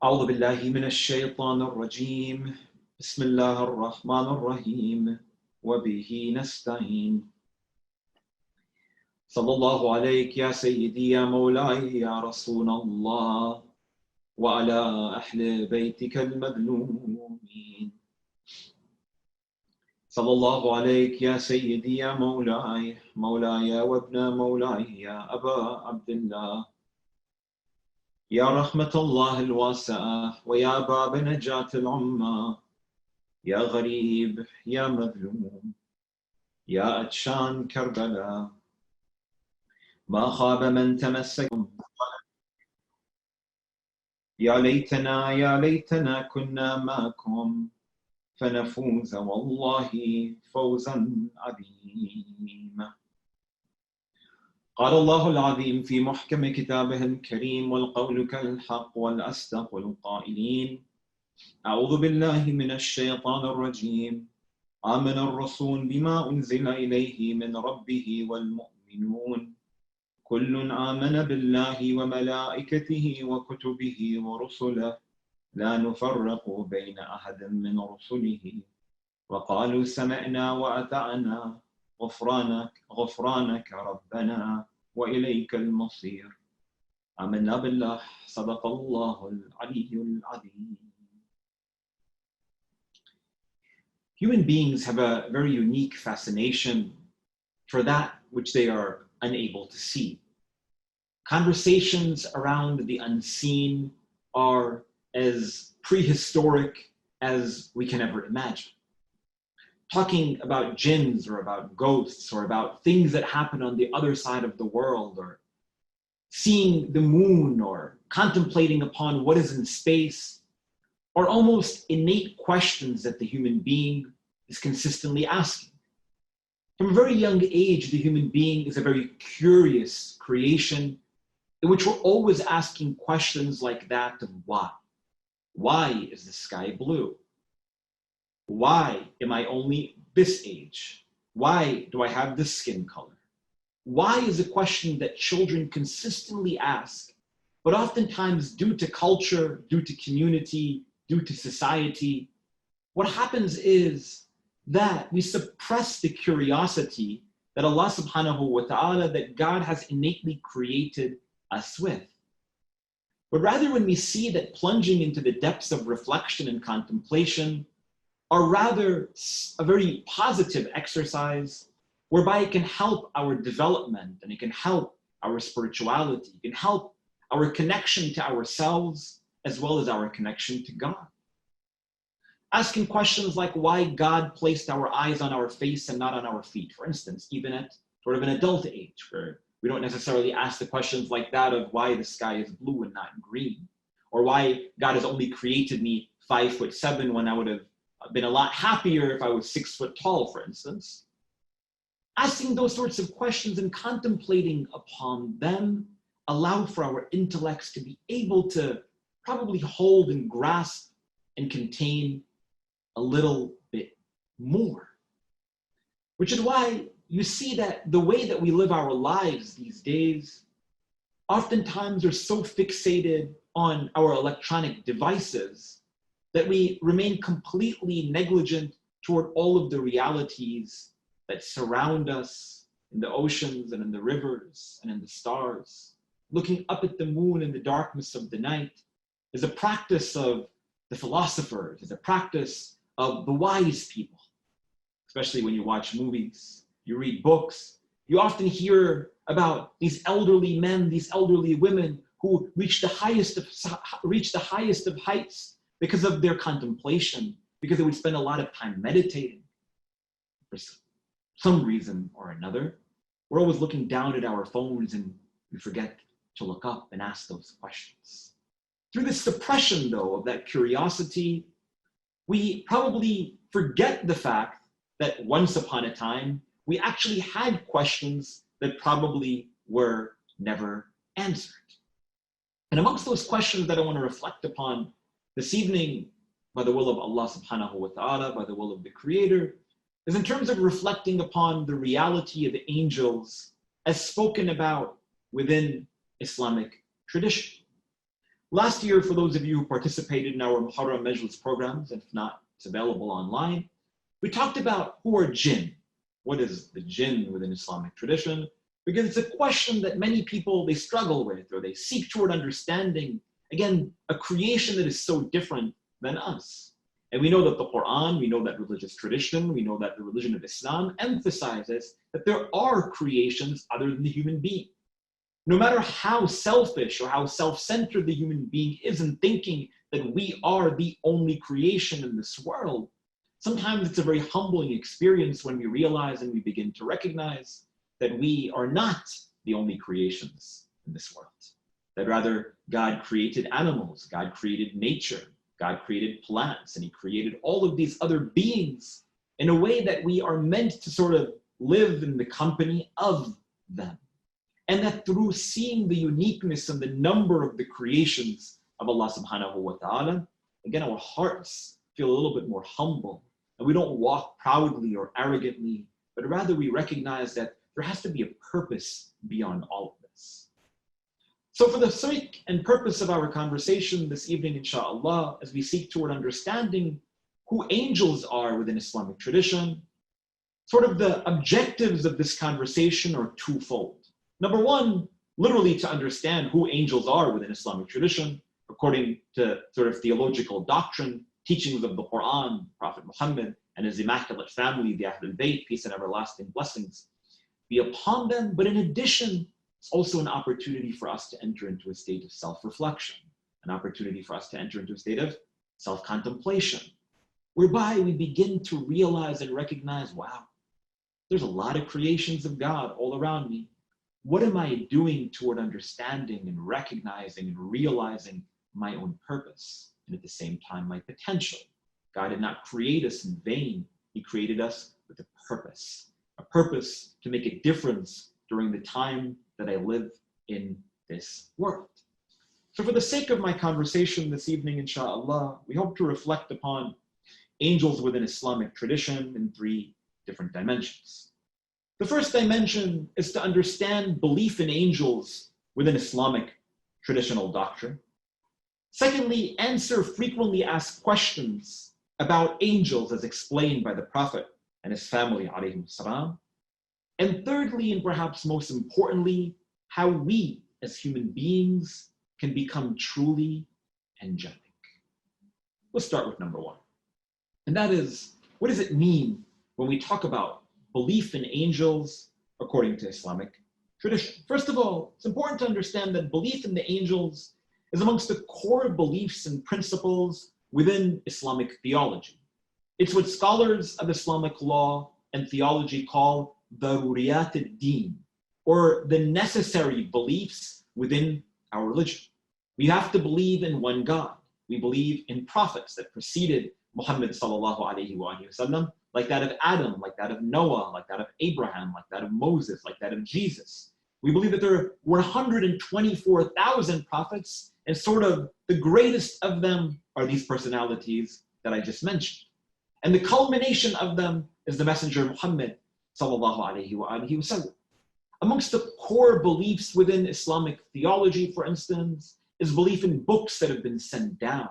أعوذ بالله من الشيطان الرجيم بسم الله الرحمن الرحيم وبه نستعين صلى الله عليك يا سيدي يا مولاي يا رسول الله وعلى أهل بيتك المظلومين صلى الله عليك يا سيدي يا مولاي وابن مولاي يا أبا عبد الله يا رحمة الله الواسعة ويا باب نجاة الأمة يا غريب يا مظلوم يا أتشان كربلاء ما خاب من تمسك يا ليتنا كنا معكم فنفوز والله فوزا عظيما قال الله العظيم في محكم كتابه الكريم والقول كالحق والأصدق القائلين أعوذ بالله من الشيطان الرجيم آمن الرسول بما أنزل إليه من ربه والمؤمنون كل آمن بالله وملائكته وكتبه ورسله لا نفرق بين أحد من رسله وقالوا سمعنا وأطعنا غفرانك ربنا وإليك المصير آمنا بالله صدق الله العلي العظيم. Human beings have a very unique fascination for that which they are unable to see. Conversations around the unseen are as prehistoric as we can ever imagine. Talking about jinns or about ghosts or about things that happen on the other side of the world or seeing the moon or contemplating upon what is in space are almost innate questions that the human being is consistently asking. From a very young age, the human being is a very curious creation in which we're always asking questions like that of why. Why is the sky blue? Why am I only this age? Why do I have this skin color? Why is a question that children consistently ask, but oftentimes due to culture, due to community, due to society, what happens is that we suppress the curiosity that Allah subhanahu wa ta'ala, that God has innately created us with. But rather when we see that plunging into the depths of reflection and contemplation are rather a very positive exercise whereby it can help our development and it can help our spirituality, it can help our connection to ourselves as well as our connection to God. Asking questions like why God placed our eyes on our face and not on our feet, for instance, even at sort of an adult age, where we don't necessarily ask the questions like that of why the sky is blue and not green, or why God has only created me 5'7" when I would have been a lot happier if I was 6 foot tall, for instance. Asking those sorts of questions and contemplating upon them allow for our intellects to be able to probably hold and grasp and contain a little bit more. Which is why you see that the way that we live our lives these days oftentimes are so fixated on our electronic devices that we remain completely negligent toward all of the realities that surround us in the oceans and in the rivers and in the stars. Looking up at the moon in the darkness of the night is a practice of the philosophers, is a practice of the wise people. Especially when you watch movies, you read books, you often hear about these elderly men, these elderly women who reach the highest of heights because of their contemplation, because they would spend a lot of time meditating. For some reason or another, we're always looking down at our phones and we forget to look up and ask those questions. Through the suppression, though, of that curiosity, we probably forget the fact that once upon a time, we actually had questions that probably were never answered. And amongst those questions that I want to reflect upon this evening, by the will of Allah subhanahu wa ta'ala, by the will of the Creator, is in terms of reflecting upon the reality of the angels as spoken about within Islamic tradition. Last year, for those of you who participated in our Muharram Majlis programs, and if not, it's available online, we talked about who are jinn. What is the jinn within Islamic tradition? Because it's a question that many people, they struggle with, or they seek toward understanding. Again, a creation that is so different than us. And we know that the Quran, we know that religious tradition, we know that the religion of Islam emphasizes that there are creations other than the human being. No matter how selfish or how self-centered the human being is in thinking that we are the only creation in this world, sometimes it's a very humbling experience when we realize and we begin to recognize that we are not the only creations in this world. That rather, God created animals, God created nature, God created plants, and He created all of these other beings in a way that we are meant to sort of live in the company of them. And that through seeing the uniqueness and the number of the creations of Allah subhanahu wa ta'ala, again, our hearts feel a little bit more humble. And we don't walk proudly or arrogantly, but rather we recognize that there has to be a purpose beyond all of this. So for the sake and purpose of our conversation this evening, inshallah, as we seek toward understanding who angels are within Islamic tradition, sort of the objectives of this conversation are twofold. Number one, literally to understand who angels are within Islamic tradition, according to sort of theological doctrine, teachings of the Quran, Prophet Muhammad, and his immaculate family, the Ahlul Bayt, peace and everlasting blessings be upon them. But in addition, it's also an opportunity for us to enter into a state of self-reflection, an opportunity for us to enter into a state of self-contemplation, whereby we begin to realize and recognize, wow, there's a lot of creations of God all around me. What am I doing toward understanding and recognizing and realizing my own purpose, and at the same time my potential? God did not create us in vain. He created us with a purpose to make a difference during the time that I live in this world. So for the sake of my conversation this evening, inshallah, we hope to reflect upon angels within Islamic tradition in three different dimensions. The first dimension is to understand belief in angels within Islamic traditional doctrine. Secondly, answer frequently asked questions about angels as explained by the Prophet and his family, alayhim salam. And thirdly, and perhaps most importantly, how we as human beings can become truly angelic. Let's start with number one. And that is, what does it mean when we talk about belief in angels according to Islamic tradition? First of all, it's important to understand that belief in the angels is amongst the core beliefs and principles within Islamic theology. It's what scholars of Islamic law and theology call daruriyat ad-din, or the necessary beliefs within our religion. We have to believe in one God. We believe in prophets that preceded Muhammad sallallahu alayhi wa sallam, like that of Adam, like that of Noah, like that of Abraham, like that of Moses, like that of Jesus. We believe that there were 124,000 prophets, and sort of the greatest of them are these personalities that I just mentioned. And the culmination of them is the Messenger Muhammad sallallahu alayhi wa sallam. Amongst the core beliefs within Islamic theology, for instance, is belief in books that have been sent down.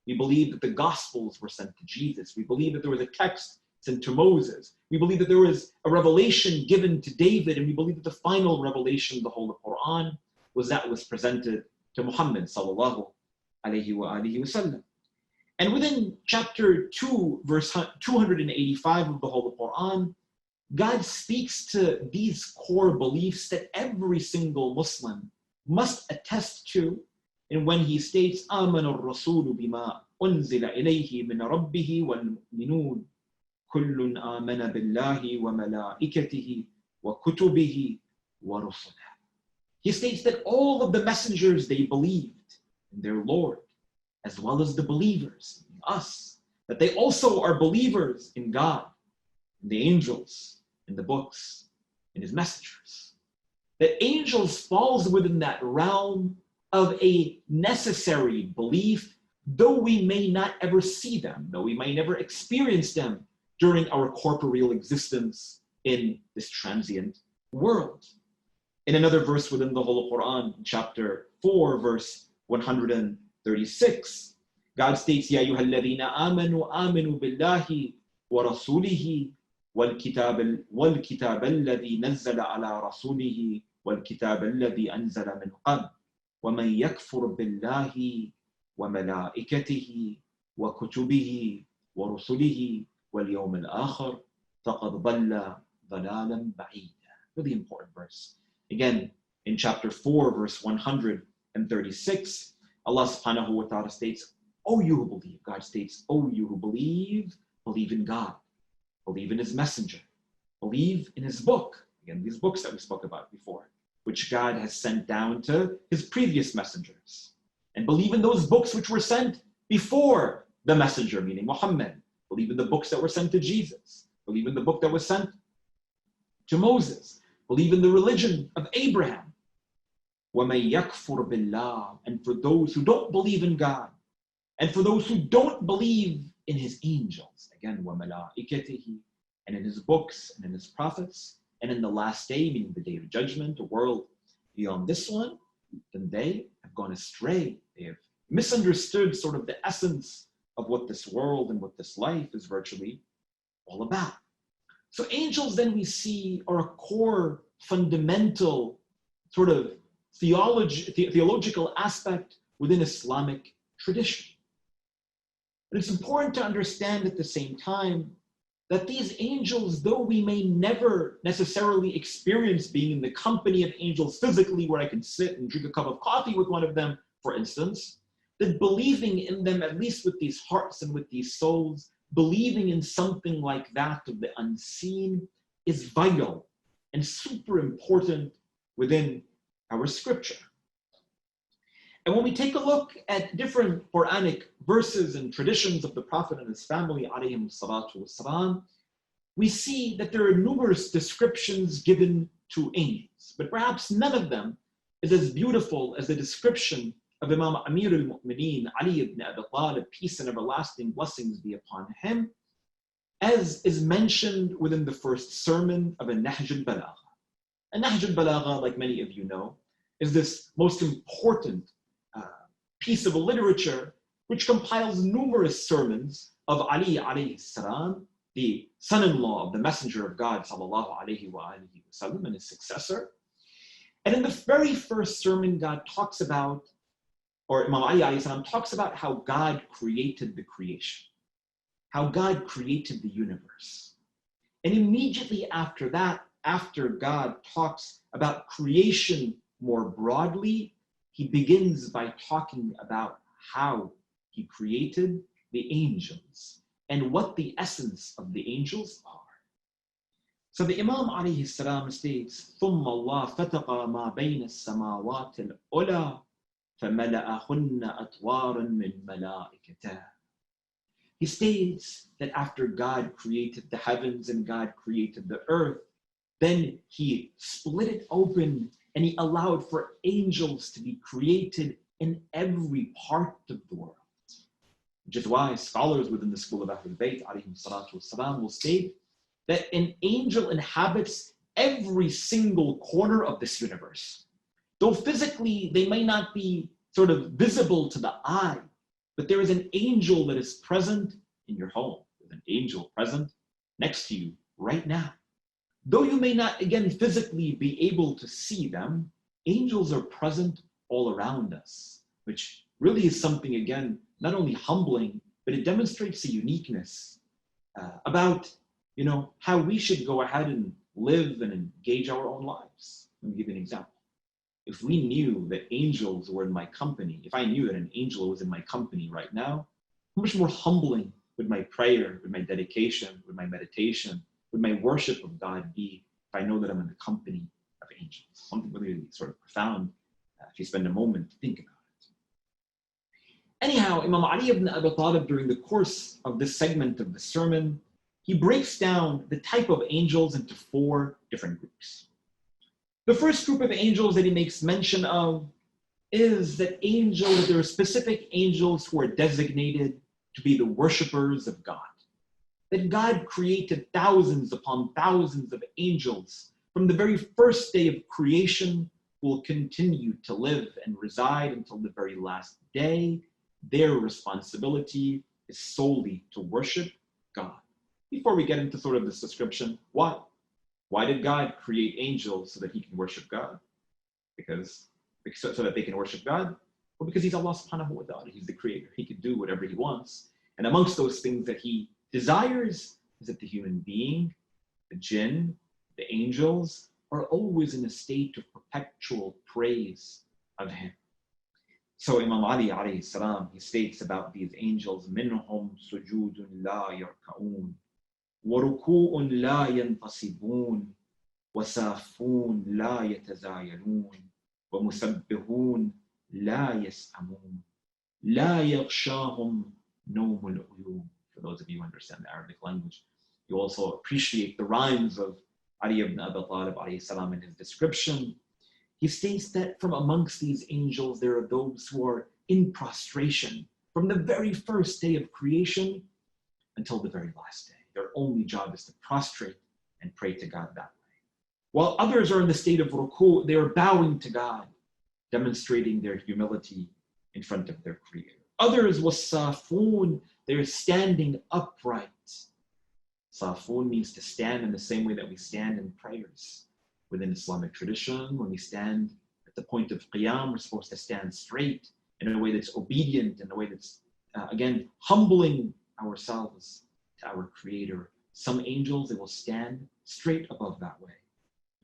We believe that the Gospels were sent to Jesus. We believe that there was a text sent to Moses. We believe that there was a revelation given to David, and we believe that the final revelation of the whole of Quran was that was presented to Muhammad sallallahu alayhi wa sallam. And within chapter 2, verse 285 of the whole of Quran, God speaks to these core beliefs that every single Muslim must attest to. And when he states, آمن الرسول بما أنزل إليه من ربه والمؤمنون كل آمن بالله وملائكته وكتبه ورسله. He states that all of the messengers, they believed in their Lord, as well as the believers, in us, that they also are believers in God, in the angels, in the books, in his messengers. That angels falls within that realm of a necessary belief, though we may not ever see them, though we may never experience them during our corporeal existence in this transient world. In another verse within the whole Quran, chapter 4, verse 136, God states, يَا أَيُّهَا الَّذِينَ آمَنُوا آمِنُوا بِاللَّهِ وَرَسُولِهِ والكتاب الذي نزل على رسوله والكتاب الذي أنزل من قبل ومن يكفر بالله وملائكته وكتبه ورسله واليوم الآخر فقد ضل ضلالا بعيدا. Really important verse. Again, in chapter 4, verse 136, Allah subhanahu wa ta'ala states, O you who believe, God states, O you who believe in God, believe in His messenger, believe in His book. Again, these books that we spoke about before, which God has sent down to His previous messengers. And believe in those books which were sent before the messenger, meaning Muhammad. Believe in the books that were sent to Jesus. Believe in the book that was sent to Moses. Believe in the religion of Abraham. وَمَن يَكْفُرْ بِاللَّهِ. And for those who don't believe in God, and for those who don't believe in His angels, again, وَمَلَائِكَتِهِ, and in His books, and in His prophets, and in the last day, meaning the day of judgment, a world beyond this one, then they have gone astray. They have misunderstood sort of the essence of what this world and what this life is virtually all about. So angels, then we see, are a core, fundamental sort of theological aspect within Islamic tradition. But it's important to understand at the same time that these angels, though we may never necessarily experience being in the company of angels physically, where I can sit and drink a cup of coffee with one of them, for instance, that believing in them, at least with these hearts and with these souls, believing in something like that of the unseen is vital and super important within our scripture. And when we take a look at different Quranic verses and traditions of the Prophet and his family, alayhim salatu wassalam, we see that there are numerous descriptions given to angels, but perhaps none of them is as beautiful as the description of Imam Amir al-Mu'mineen, Ali ibn Abi Talib, peace and everlasting blessings be upon him, as is mentioned within the first sermon of a Nahj al-Balagha. A Nahj al-Balagha, like many of you know, is this most important piece of literature which compiles numerous sermons of Ali alayhi salam, the son-in-law of the Messenger of God sallallahu alayhi wa alihi wasallam, and his successor. And in the very first sermon, God talks about, or Imam Ali alayhi salam talks about how God created the creation, how God created the universe. And immediately after that, after God talks about creation more broadly, he begins by talking about how he created the angels and what the essence of the angels are. So the Imam alayhi salam states, ثُمَّ اللَّهُ فَتَقَ مَا بَيْنَ السَّمَاوَاتِ الْعُلَى فَمَلَأَهُنَّ أَطْوَارًا مِنْ مَلَائِكَتِهِ. He states that after God created the heavens and God created the earth, then he split it open and he allowed for angels to be created in every part of the world. Which is why scholars within the school of Ahlul Bayt alayhim salatu wassalam will state that an angel inhabits every single corner of this universe. Though physically they may not be sort of visible to the eye, but there is an angel that is present in your home. There's an angel present next to you right now. Though you may not, again, physically be able to see them, angels are present all around us, which really is something, again, not only humbling, but it demonstrates a uniqueness about, how we should go ahead and live and engage our own lives. Let me give you an example. If we knew that angels were in my company, if I knew that an angel was in my company right now, how much more humbling would my prayer, would my dedication, would my meditation, would my worship of God be if I know that I'm in the company of angels? Something really sort of profound if you spend a moment to think about it. Anyhow, Imam Ali ibn Abi Talib, during the course of this segment of the sermon, he breaks down the type of angels into 4 different groups. The first group of angels that he makes mention of is that there are specific angels who are designated to be the worshipers of God. That God created thousands upon thousands of angels from the very first day of creation who will continue to live and reside until the very last day, their responsibility is solely to worship God. Before we get into sort of this description, why? Why did God create angels so that he can worship God? So that they can worship God? Well, because he's Allah subhanahu wa ta'ala. He's the creator. He can do whatever he wants. And amongst those things that he desires is that the human being, the jinn, the angels, are always in a state of perpetual praise of him. So Imam Ali alayhi salam, he states about these angels, minhum sujudun la yarka'un, wa ruku'un la yantasibun, wa safun la yatazayalun, wa musabbihun la yas'amun, la yaghshahum nawmul uyum. For those of you who understand the Arabic language, you also appreciate the rhymes of Ali ibn Abi Talib alayhi salam in his description. He states that from amongst these angels, there are those who are in prostration from the very first day of creation until the very last day. Their only job is to prostrate and pray to God that way. While others are in the state of ruku', they are bowing to God, demonstrating their humility in front of their creator. Others, wasafun, they're standing upright. Safun means to stand in the same way that we stand in prayers. Within Islamic tradition, when we stand at the point of qiyam, we're supposed to stand straight in a way that's obedient, in a way that's, again, humbling ourselves to our Creator. Some angels, they will stand straight above that way.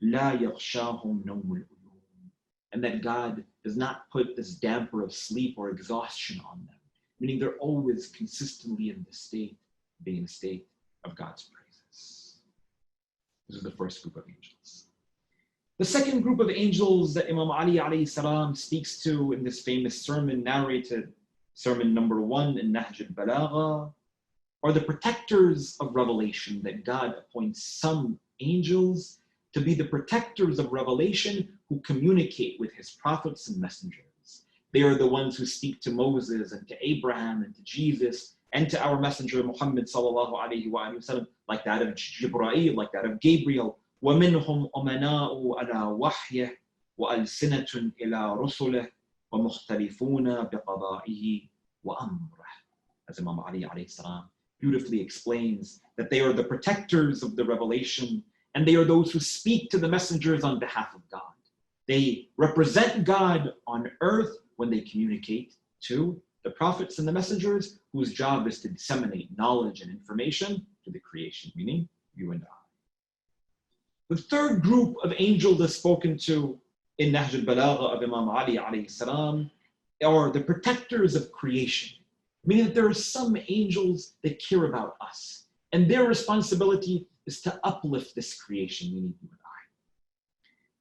La yaghshahum nawmul uyum. And that God does not put this damper of sleep or exhaustion on them, meaning they're always consistently in the state, being in a state of God's praises. This is the first group of angels. The second group of angels that Imam Ali alayhi salam speaks to in this famous sermon narrated, sermon number 1 in Nahj al-Balagha, are the protectors of revelation, that God appoints some angels to be the protectors of revelation who communicate with his prophets and messengers. They are the ones who speak to Moses and to Abraham and to Jesus and to our messenger Muhammad sallallahu alayhi wa sallam, like that of Jibreel, like that of Gabriel. وَمِنْهُمْ أُمَنَاءُ عَلَى وَحْيِهِ وَأَلْسِنَةٌ إِلَى رُسُلِهِ وَمُخْتَلِفُونَ بِقَضَائِهِ وَأَمْرِهِ. As Imam Ali alayhi salam beautifully explains, that they are the protectors of the revelation, and they are those who speak to the messengers on behalf of God. They represent God on earth when they communicate to the prophets and the messengers, whose job is to disseminate knowledge and information to the creation, meaning you and I. The third group of angels that's spoken to in Nahj al-Balagha of Imam Ali alayhi salam are the protectors of creation, meaning that there are some angels that care about us, and their responsibility is to uplift this creation, meaning you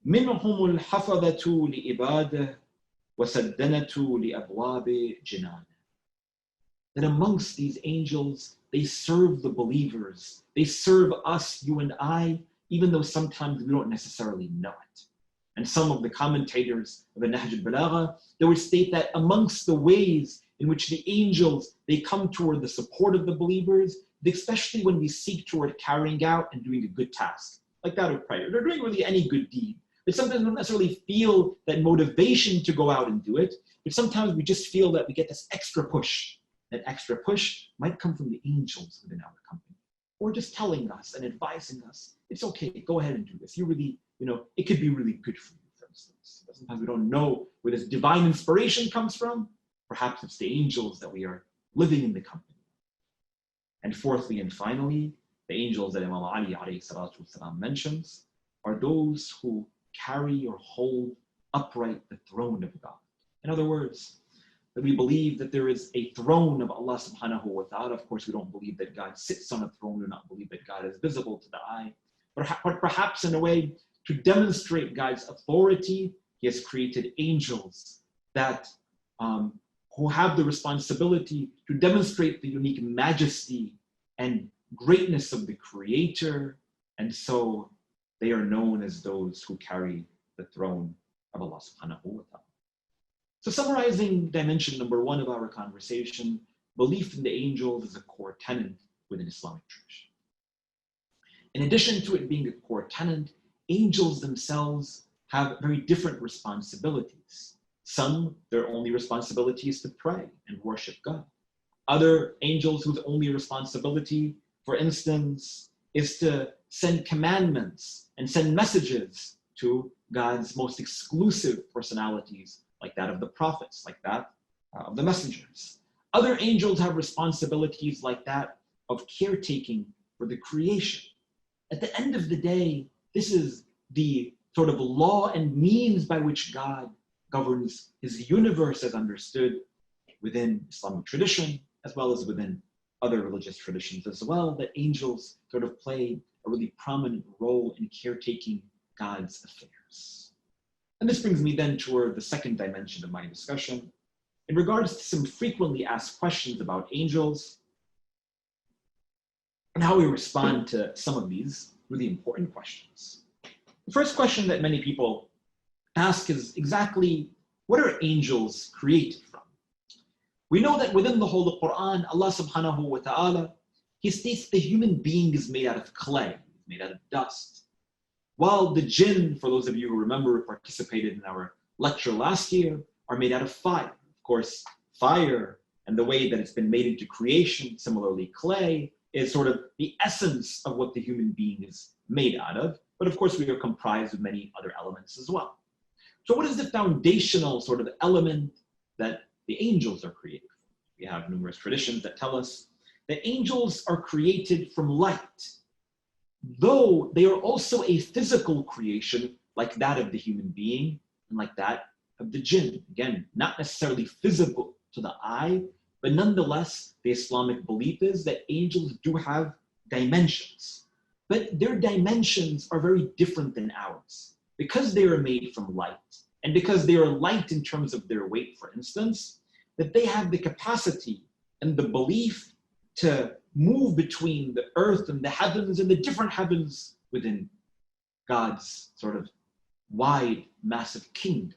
and I. مِنْهُمُ الْحَفَظَةُ لِإِبَادِهِ وَسَدَّنَةُ لِأَبْوَابِ جِنَانِهِ. That amongst these angels, they serve the believers, they serve us, you and I, even though sometimes we don't necessarily know it. And some of the commentators of the Nahj al-Balagha, they would state that amongst the ways in which the angels, they come toward the support of the believers, especially when we seek toward carrying out and doing a good task, like that of prayer. They're doing really any good deed. But sometimes we don't necessarily feel that motivation to go out and do it, but sometimes we just feel that we get this extra push. That extra push might come from the angels within our company, or just telling us and advising us, it's okay, go ahead and do this. You really, it could be really good for you, for instance. But sometimes we don't know where this divine inspiration comes from. Perhaps it's the angels that we are living in the company. And fourthly and finally, the angels that Imam Ali alayhi salatu wasalam mentions are those who carry or hold upright the throne of God. In other words, that we believe that there is a throne of Allah subhanahu wa ta'ala. Of course, we don't believe that God sits on a throne. We do not believe that God is visible to the eye. But perhaps in a way, to demonstrate God's authority, he has created angels that who have the responsibility to demonstrate the unique majesty and greatness of the Creator. And so they are known as those who carry the throne of Allah subhanahu wa ta'ala. So summarizing dimension number 1 of our conversation, belief in the angels is a core tenet within Islamic tradition. In addition to it being a core tenet, angels themselves have very different responsibilities. Some, their only responsibility is to pray and worship God. Other angels whose only responsibility, for instance, is to send commandments and send messages to God's most exclusive personalities, like that of the prophets, like that of the messengers. Other angels have responsibilities like that of caretaking for the creation. At the end of the day, this is the sort of law and means by which God governs his universe as understood within Islamic tradition, as well as within other religious traditions as well, that angels sort of play a really prominent role in caretaking God's affairs. And this brings me then toward the second dimension of my discussion, in regards to some frequently asked questions about angels and how we respond to some of these really important questions. The first question that many people ask is exactly, what are angels created from? We know that within the Holy Quran, Allah subhanahu wa ta'ala, he states the human being is made out of clay, made out of dust. While the jinn, for those of you who remember, participated in our lecture last year, are made out of fire. Of course, fire and the way that it's been made into creation, similarly clay, is sort of the essence of what the human being is made out of. But of course, we are comprised of many other elements as well. So what is the foundational sort of element that the angels are created from? We have numerous traditions that tell us that angels are created from light, though they are also a physical creation like that of the human being and like that of the jinn. Again, not necessarily visible to the eye, but nonetheless, the Islamic belief is that angels do have dimensions. But their dimensions are very different than ours. Because they are made from light, and because they are light in terms of their weight, for instance, that they have the capacity and the belief to move between the earth and the heavens and the different heavens within God's sort of wide, massive kingdom.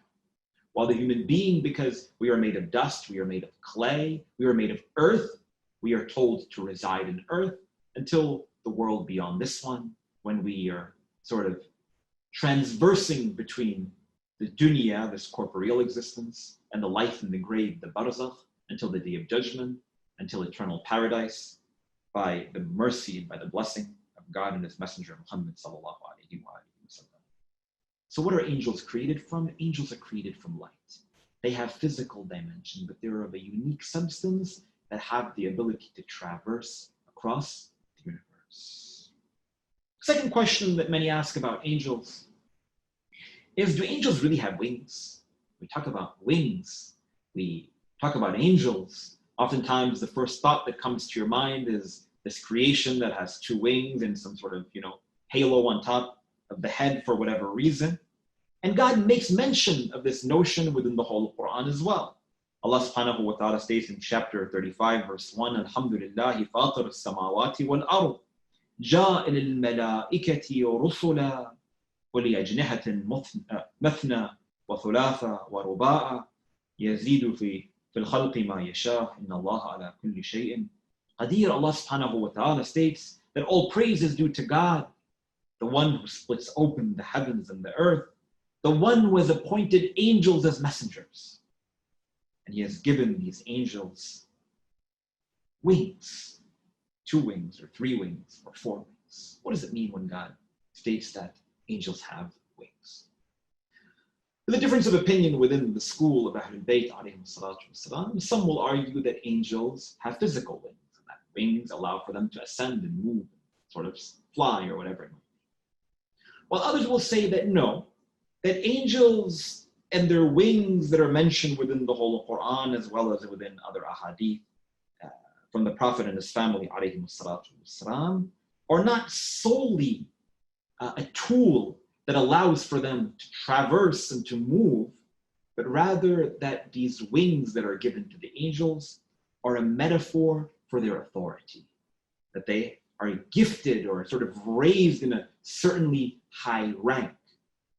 While the human being, because we are made of dust, we are made of clay, we are made of earth, we are told to reside in earth until the world beyond this one, when we are sort of transversing between the dunya, this corporeal existence, and the life in the grave, the barzakh, until the day of judgment, until eternal paradise, by the mercy and by the blessing of God and his messenger Muhammad sallallahu alaihi wasallam. So what are angels created from? Angels are created from light. They have physical dimension, but they're of a unique substance that have the ability to traverse across the universe. Second question that many ask about angels is, do angels really have wings? We talk about wings, we talk about angels. Oftentimes the first thought that comes to your mind is this creation that has two wings and some sort of, halo on top of the head for whatever reason. And God makes mention of this notion within the whole Quran as well. Allah subhanahu wa ta'ala states in chapter 35, verse 1, Alhamdulillahi fatir as-samawati wal-ard, ja'il al-malaikati rusula, ولأجنحة مثنى وثلاثة ورباع يزيد في الخلق ما يشاء إن الله على كل شيء قدير. Allah subhanahu wa ta'ala states that all praise is due to God, the one who splits open the heavens and the earth, the one who has appointed angels as messengers. And he has given these angels wings, 2 wings or 3 wings or 4 wings. What does it mean when God states that angels have wings? The difference of opinion within the school of Ahlul Bayt alayhim salatu wasalam, some will argue that angels have physical wings, and that wings allow for them to ascend and move, sort of fly or whatever it might be. While others will say that no, that angels and their wings that are mentioned within the whole Quran as well as within other ahadith from the Prophet and his family alayhim salatu wasalam, are not solely a tool that allows for them to traverse and to move, but rather that these wings that are given to the angels are a metaphor for their authority, that they are gifted or sort of raised in a certainly high rank.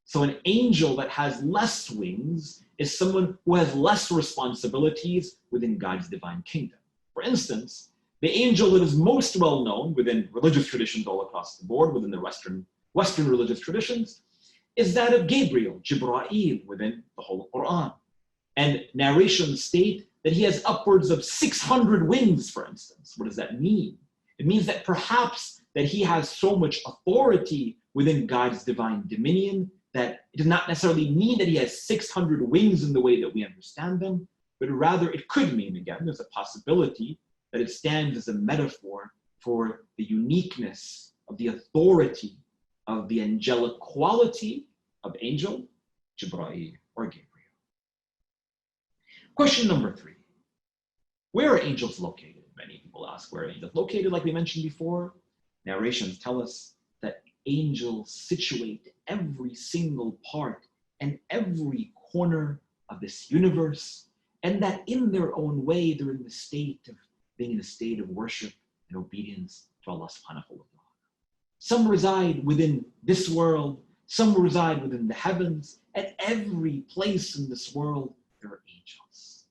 So an angel that has less wings is someone who has less responsibilities within God's divine kingdom. For instance, the angel that is most well known within religious traditions all across the board, within the Western religious traditions, is that of Gabriel, Jibra'il, within the whole Quran. And narrations state that he has upwards of 600 wings, for instance. What does that mean? It means that perhaps that he has so much authority within God's divine dominion that it does not necessarily mean that he has 600 wings in the way that we understand them, but rather it could mean, again, there's a possibility that it stands as a metaphor for the uniqueness of the authority of the angelic quality of angel Jibra'il or Gabriel. Question number 3. Where are angels located? Many people ask where are angels located, like we mentioned before. Narrations tell us that angels situate every single part and every corner of this universe, and that in their own way, they're in the state of being in a state of worship and obedience to Allah subhanahu wa ta'ala. Some reside within this world, some reside within the heavens. At every place in this world, there are angels.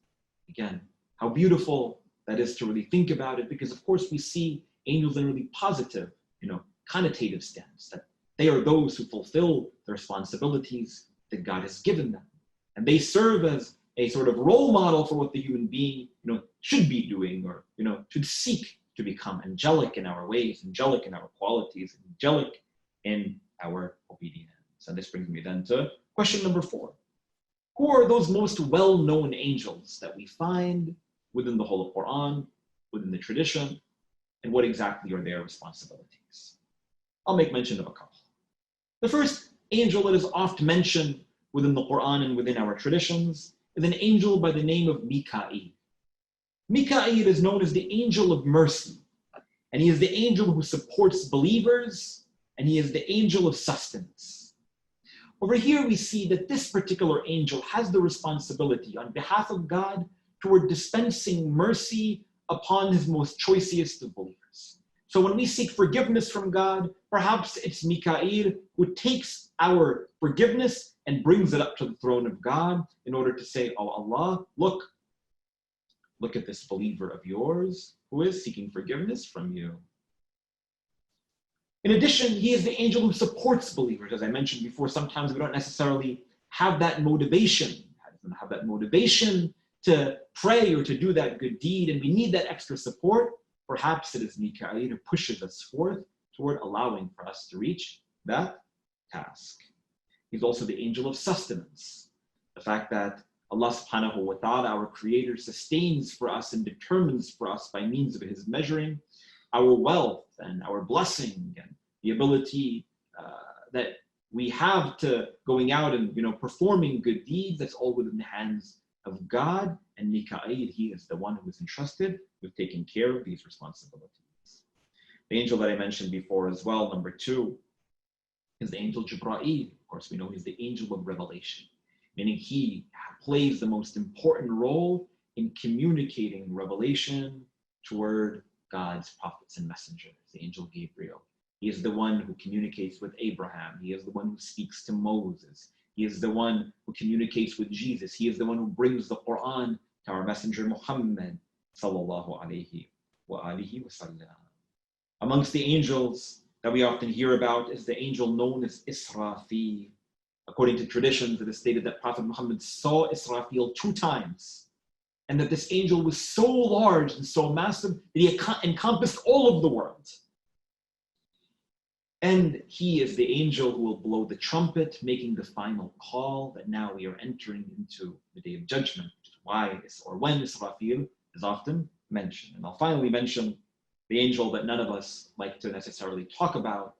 Again, how beautiful that is to really think about it, because of course we see angels in a really positive, connotative stance, that they are those who fulfill the responsibilities that God has given them. And they serve as a sort of role model for what the human being, should be doing, or, should seek to become angelic in our ways, angelic in our qualities, angelic in our obedience. And this brings me then to question number 4. Who are those most well-known angels that we find within the whole of Quran, within the tradition, and what exactly are their responsibilities? I'll make mention of a couple. The first angel that is oft mentioned within the Quran and within our traditions is an angel by the name of Mika'il. Mika'il is known as the angel of mercy, and he is the angel who supports believers, and he is the angel of sustenance. Over here we see that this particular angel has the responsibility on behalf of God toward dispensing mercy upon his most choicest of believers. So when we seek forgiveness from God, perhaps it's Mika'il who takes our forgiveness and brings it up to the throne of God in order to say, oh Allah, look at this believer of yours who is seeking forgiveness from you. In addition, he is the angel who supports believers. As I mentioned before, sometimes we don't necessarily have that motivation, to pray or to do that good deed, and we need that extra support. Perhaps it is Mika'il who pushes us forth toward allowing for us to reach that task. He's also the angel of sustenance. The fact that Allah subhanahu wa ta'ala, our creator, sustains for us and determines for us by means of his measuring our wealth and our blessing and the ability that we have to going out and performing good deeds. That's all within the hands of God, and Mika'il, he is the one who is entrusted with taking care of these responsibilities. The angel that I mentioned before as well, number 2, is the angel Jibra'il. Of course, we know he's the angel of revelation, meaning he plays the most important role in communicating revelation toward God's prophets and messengers. The angel Gabriel. He is the one who communicates with Abraham. He is the one who speaks to Moses. He is the one who communicates with Jesus. He is the one who brings the Quran to our messenger Muhammad sallallahu alayhi wa alihi wa sallam. Amongst the angels that we often hear about is the angel known as Israfil. According to traditions, it is stated that Prophet Muhammad saw Israfil 2 times, and that this angel was so large and so massive that he encompassed all of the world. And he is the angel who will blow the trumpet, making the final call that now we are entering into the day of judgment, which is why or when Israfil is often mentioned. And I'll finally mention the angel that none of us like to necessarily talk about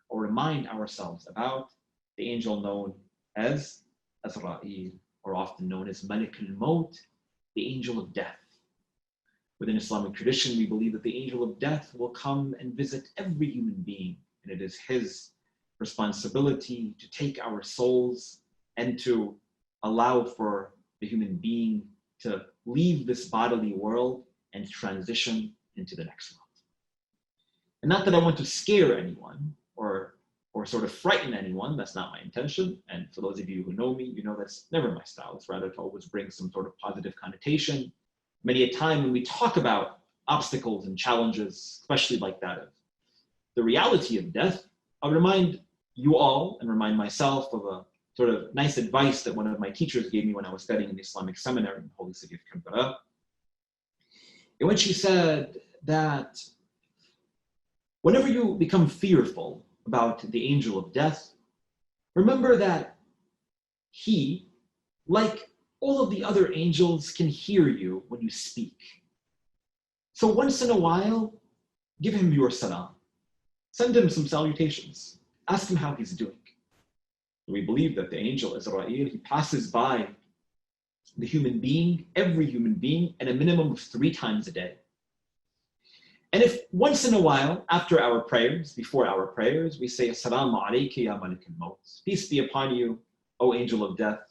or remind ourselves about, the angel known as Azra'il, or often known as Malik al-Maut, the angel of death. Within Islamic tradition, we believe that the angel of death will come and visit every human being, and it is his responsibility to take our souls and to allow for the human being to leave this bodily world and transition into the next world. And not that I want to scare anyone or sort of frighten anyone, that's not my intention. And for those of you who know me, you know that's never my style. It's rather to always bring some sort of positive connotation. Many a time when we talk about obstacles and challenges, especially like that of the reality of death, I'll remind you all and remind myself of a sort of nice advice that one of my teachers gave me when I was studying in the Islamic seminary in the holy city of Canberra. In which she said that whenever you become fearful about the angel of death, remember that he, like all of the other angels, can hear you when you speak. So once in a while, give him your salam. Send him some salutations. Ask him how he's doing. We believe that the angel Israel, he passes by the human being, every human being, at a minimum of 3 times a day. And if once in a while, after our prayers, before our prayers, we say, Assalamu alayka ya malik al-maut. Peace be upon you, O angel of death.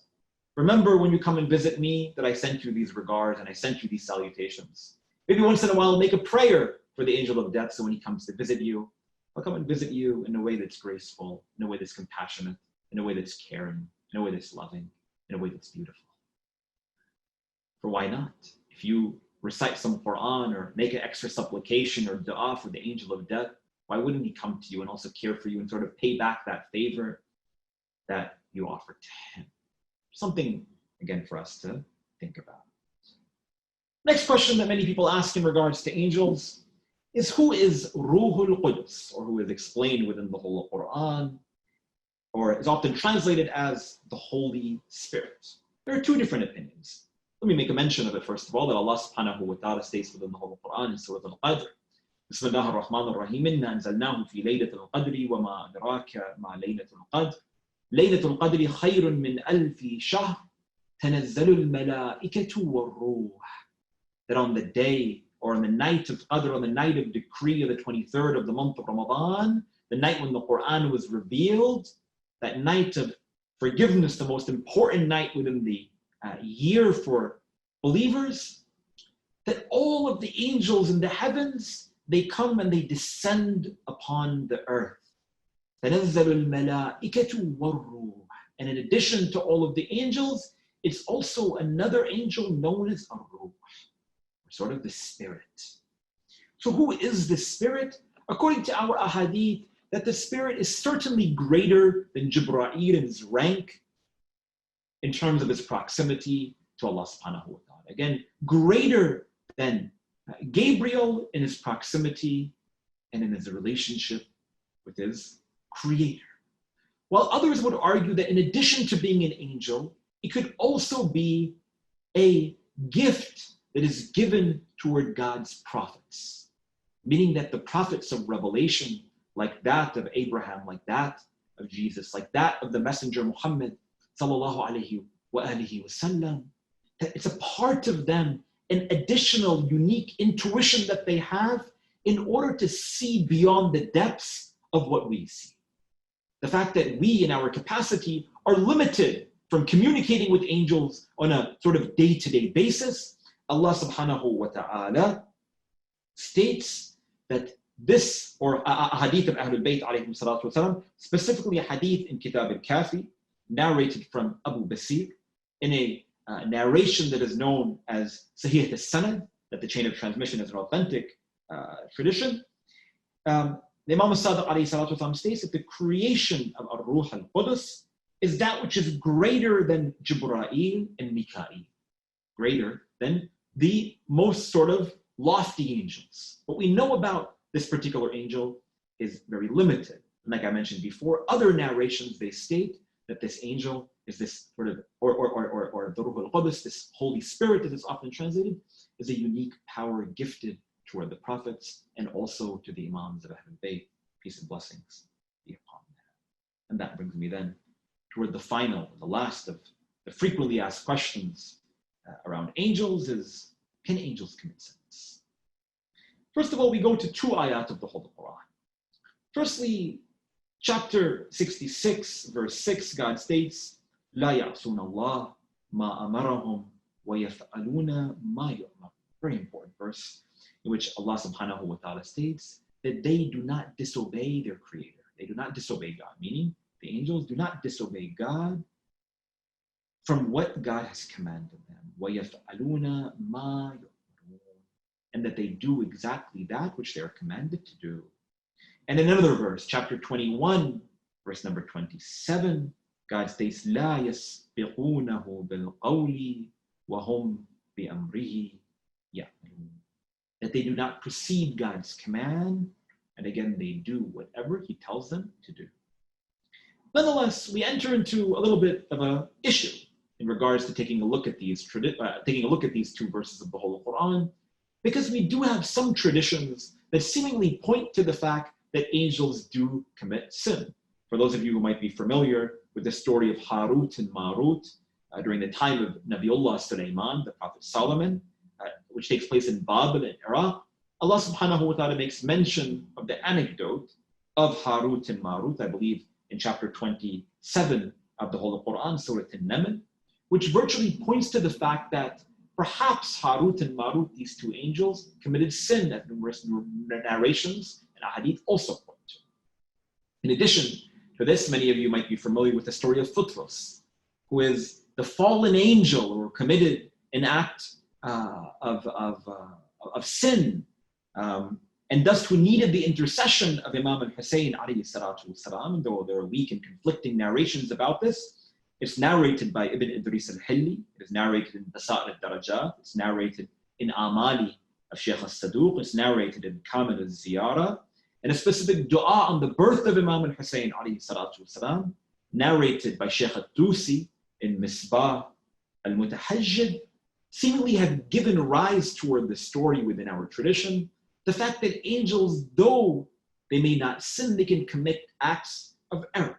Remember when you come and visit me that I sent you these regards and I sent you these salutations. Maybe once in a while, make a prayer for the angel of death so when he comes to visit you, I'll come and visit you in a way that's graceful, in a way that's compassionate, in a way that's caring, in a way that's loving, in a way that's beautiful. For why not? If you recite some Quran or make an extra supplication or dua for the angel of death, why wouldn't he come to you and also care for you and sort of pay back that favor that you offered to him? Something, again, for us to think about. Next question that many people ask in regards to angels is who is Ruhul Qudus, or who is explained within the whole Quran, or is often translated as the Holy Spirit. There are 2 different opinions. Let me make a mention of it first of all, that Allah subhanahu wa ta'ala states within the whole Quran in Surah Al-Qadr, Bismillah ar-Rahman ar-Rahim, Inna anzalnahu fi laylatul qadri wa ma adraka ma laylatul qadr. Laylatul qadri khayrun min alfi shahr, tanazzalul malaikatu war-ruh. That on the day, or on the night of Qadr, on the night of decree of the 23rd of the month of Ramadan, the night when the Quran was revealed, that night of forgiveness, the most important night within the year for believers, that all of the angels in the heavens, they come and they descend upon the earth. تَنَزَّلُ الْمَلَائِكَةُ وَالرُّوحُ. And in addition to all of the angels, it's also another angel known as Ar-Ruh, sort of the spirit. So who is the spirit? According to our ahadith, that the spirit is certainly greater than Jibreel in his rank in terms of his proximity to Allah subhanahu wa ta'ala. Again, greater than Gabriel in his proximity and in his relationship with his creator. While others would argue that in addition to being an angel, it could also be a gift that is given toward God's prophets, meaning that the prophets of revelation, like that of Abraham, like that of Jesus, like that of the messenger Muhammad, sallallahu alayhi wa alihi wa sallam, that it's a part of them, an additional unique intuition that they have in order to see beyond the depths of what we see. The fact that we in our capacity are limited from communicating with angels on a sort of day-to-day basis, Allah subhanahu wa ta'ala states that this, or a hadith of Ahlul Bayt alayhim salatu wasalam, specifically a hadith in Kitab al-Kafi, narrated from Abu Basir, in a narration that is known as Sahih al-Sanad, that the chain of transmission is an authentic tradition. The Imam al-Sadiq alayhi salatu wasalam states that the creation of Ar-Ruh al-Qudus is that which is greater than Jibreel and Mikael, greater than the most sort of lofty angels. What we know about this particular angel is very limited. And like I mentioned before, other narrations, they state that this angel is this sort of, or the Ruh al-Qudus, this Holy Spirit that is often translated, is a unique power gifted toward the prophets and also to the Imams of Ahlul Bayt. Peace and blessings be upon them. And that brings me then toward the final, the last of the frequently asked questions around angels is, can angels commit sins? First of all, we go to 2 ayat of the Holy Quran. Firstly, chapter 66, verse 6, God states, لا يعصون الله ما أمرهم ويفعلون ما يؤمرون. Very important verse in which Allah subhanahu wa ta'ala states that they do not disobey their creator. They do not disobey God, meaning the angels do not disobey God from what God has commanded them. وَيَفْعَلُونَ مَا يُؤْمَرُونَ. And that they do exactly that which they are commanded to do. And in another verse, chapter 21, Verse number 27, God states, لا يسبقونه بالقول وهم بأمره يعملون. That they do not precede God's command, and again, they do whatever He tells them to do. Nonetheless, we enter into a little bit of an issue in regards to taking a look at these two verses of the Holy Quran, because we do have some traditions that seemingly point to the fact that angels do commit sin. For those of you who might be familiar with the story of Harut and Marut during the time of Nabiullah Sulaiman, the Prophet Solomon, which takes place in Babel in Iraq, Allah subhanahu wa ta'ala makes mention of the anecdote of Harut and Marut, I believe in chapter 27 of the Holy Quran, Surah An-Naml, which virtually points to the fact that perhaps Harut and Marut, these two angels, committed sin, that numerous narrations and ahadith also point to. In addition to this, many of you might be familiar with the story of Thutmose, who is the fallen angel who committed an act of sin, and thus who needed the intercession of Imam al-Hussein alayhi salatu wasalam. Though there are weak and conflicting narrations about this, it's narrated by Ibn Idris al-Hilli, it is narrated in Basa'ir al-Darajat, it's narrated in Amali of Sheikh al-Saduq, it's narrated in Kamil al-Ziyara, and a specific dua on the birth of Imam al-Hussein alayhi salatu wasalam, narrated by Sheikh al-Tusi in Misbah al-Mutahajjid, seemingly have given rise toward the story within our tradition, the fact that angels, though they may not sin, they can commit acts of error.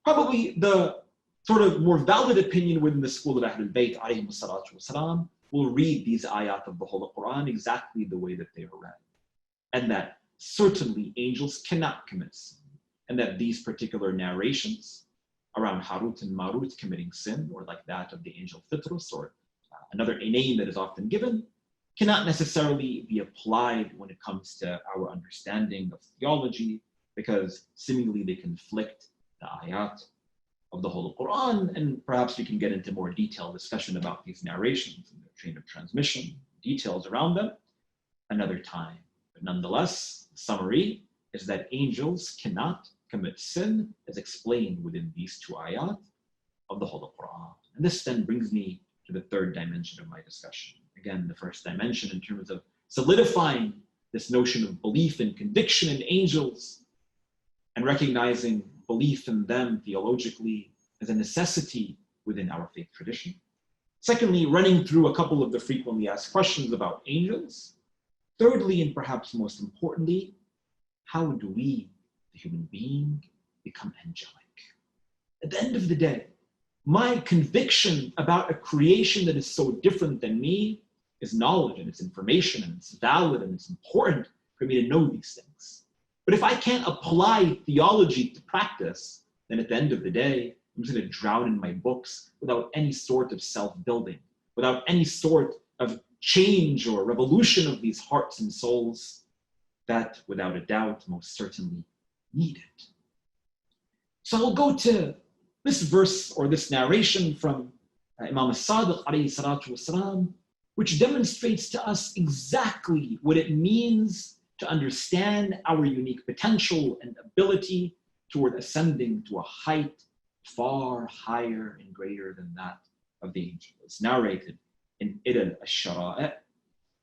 Probably the sort of more valid opinion within the school of Ahlul Bayt alayhim salatu wasalam will read these ayat of the Holy Quran exactly the way that they are read. And that certainly angels cannot commit sin. And that these particular narrations around Harut and Marut committing sin, or like that of the angel Thutmose, or another name that is often given, cannot necessarily be applied when it comes to our understanding of theology, because seemingly they conflict the ayat of the Holy Quran, and perhaps we can get into more detailed discussion about these narrations and their chain of transmission, details around them, another time. But nonetheless, the summary is that angels cannot commit sin, as explained within these two ayat of the Holy Quran. And this then brings me to the third dimension of my discussion. Again, the first dimension in terms of solidifying this notion of belief and conviction in angels, and recognizing belief in them theologically as a necessity within our faith tradition. Secondly, running through a couple of the frequently asked questions about angels. Thirdly, and perhaps most importantly, how do we, the human being, become angelic? At the end of the day, my conviction about a creation that is so different than me is knowledge, and it's information, and it's valid, and it's important for me to know these things. But if I can't apply theology to practice, then at the end of the day, I'm just going to drown in my books without any sort of self-building, without any sort of change or revolution of these hearts and souls that, without a doubt, most certainly need it. So I'll go to this verse or this narration from Imam al-Sadiq alayhi salatu wasalam, which demonstrates to us exactly what it means to understand our unique potential and ability toward ascending to a height far higher and greater than that of the angel. It's narrated in Ilal al-Shara'i'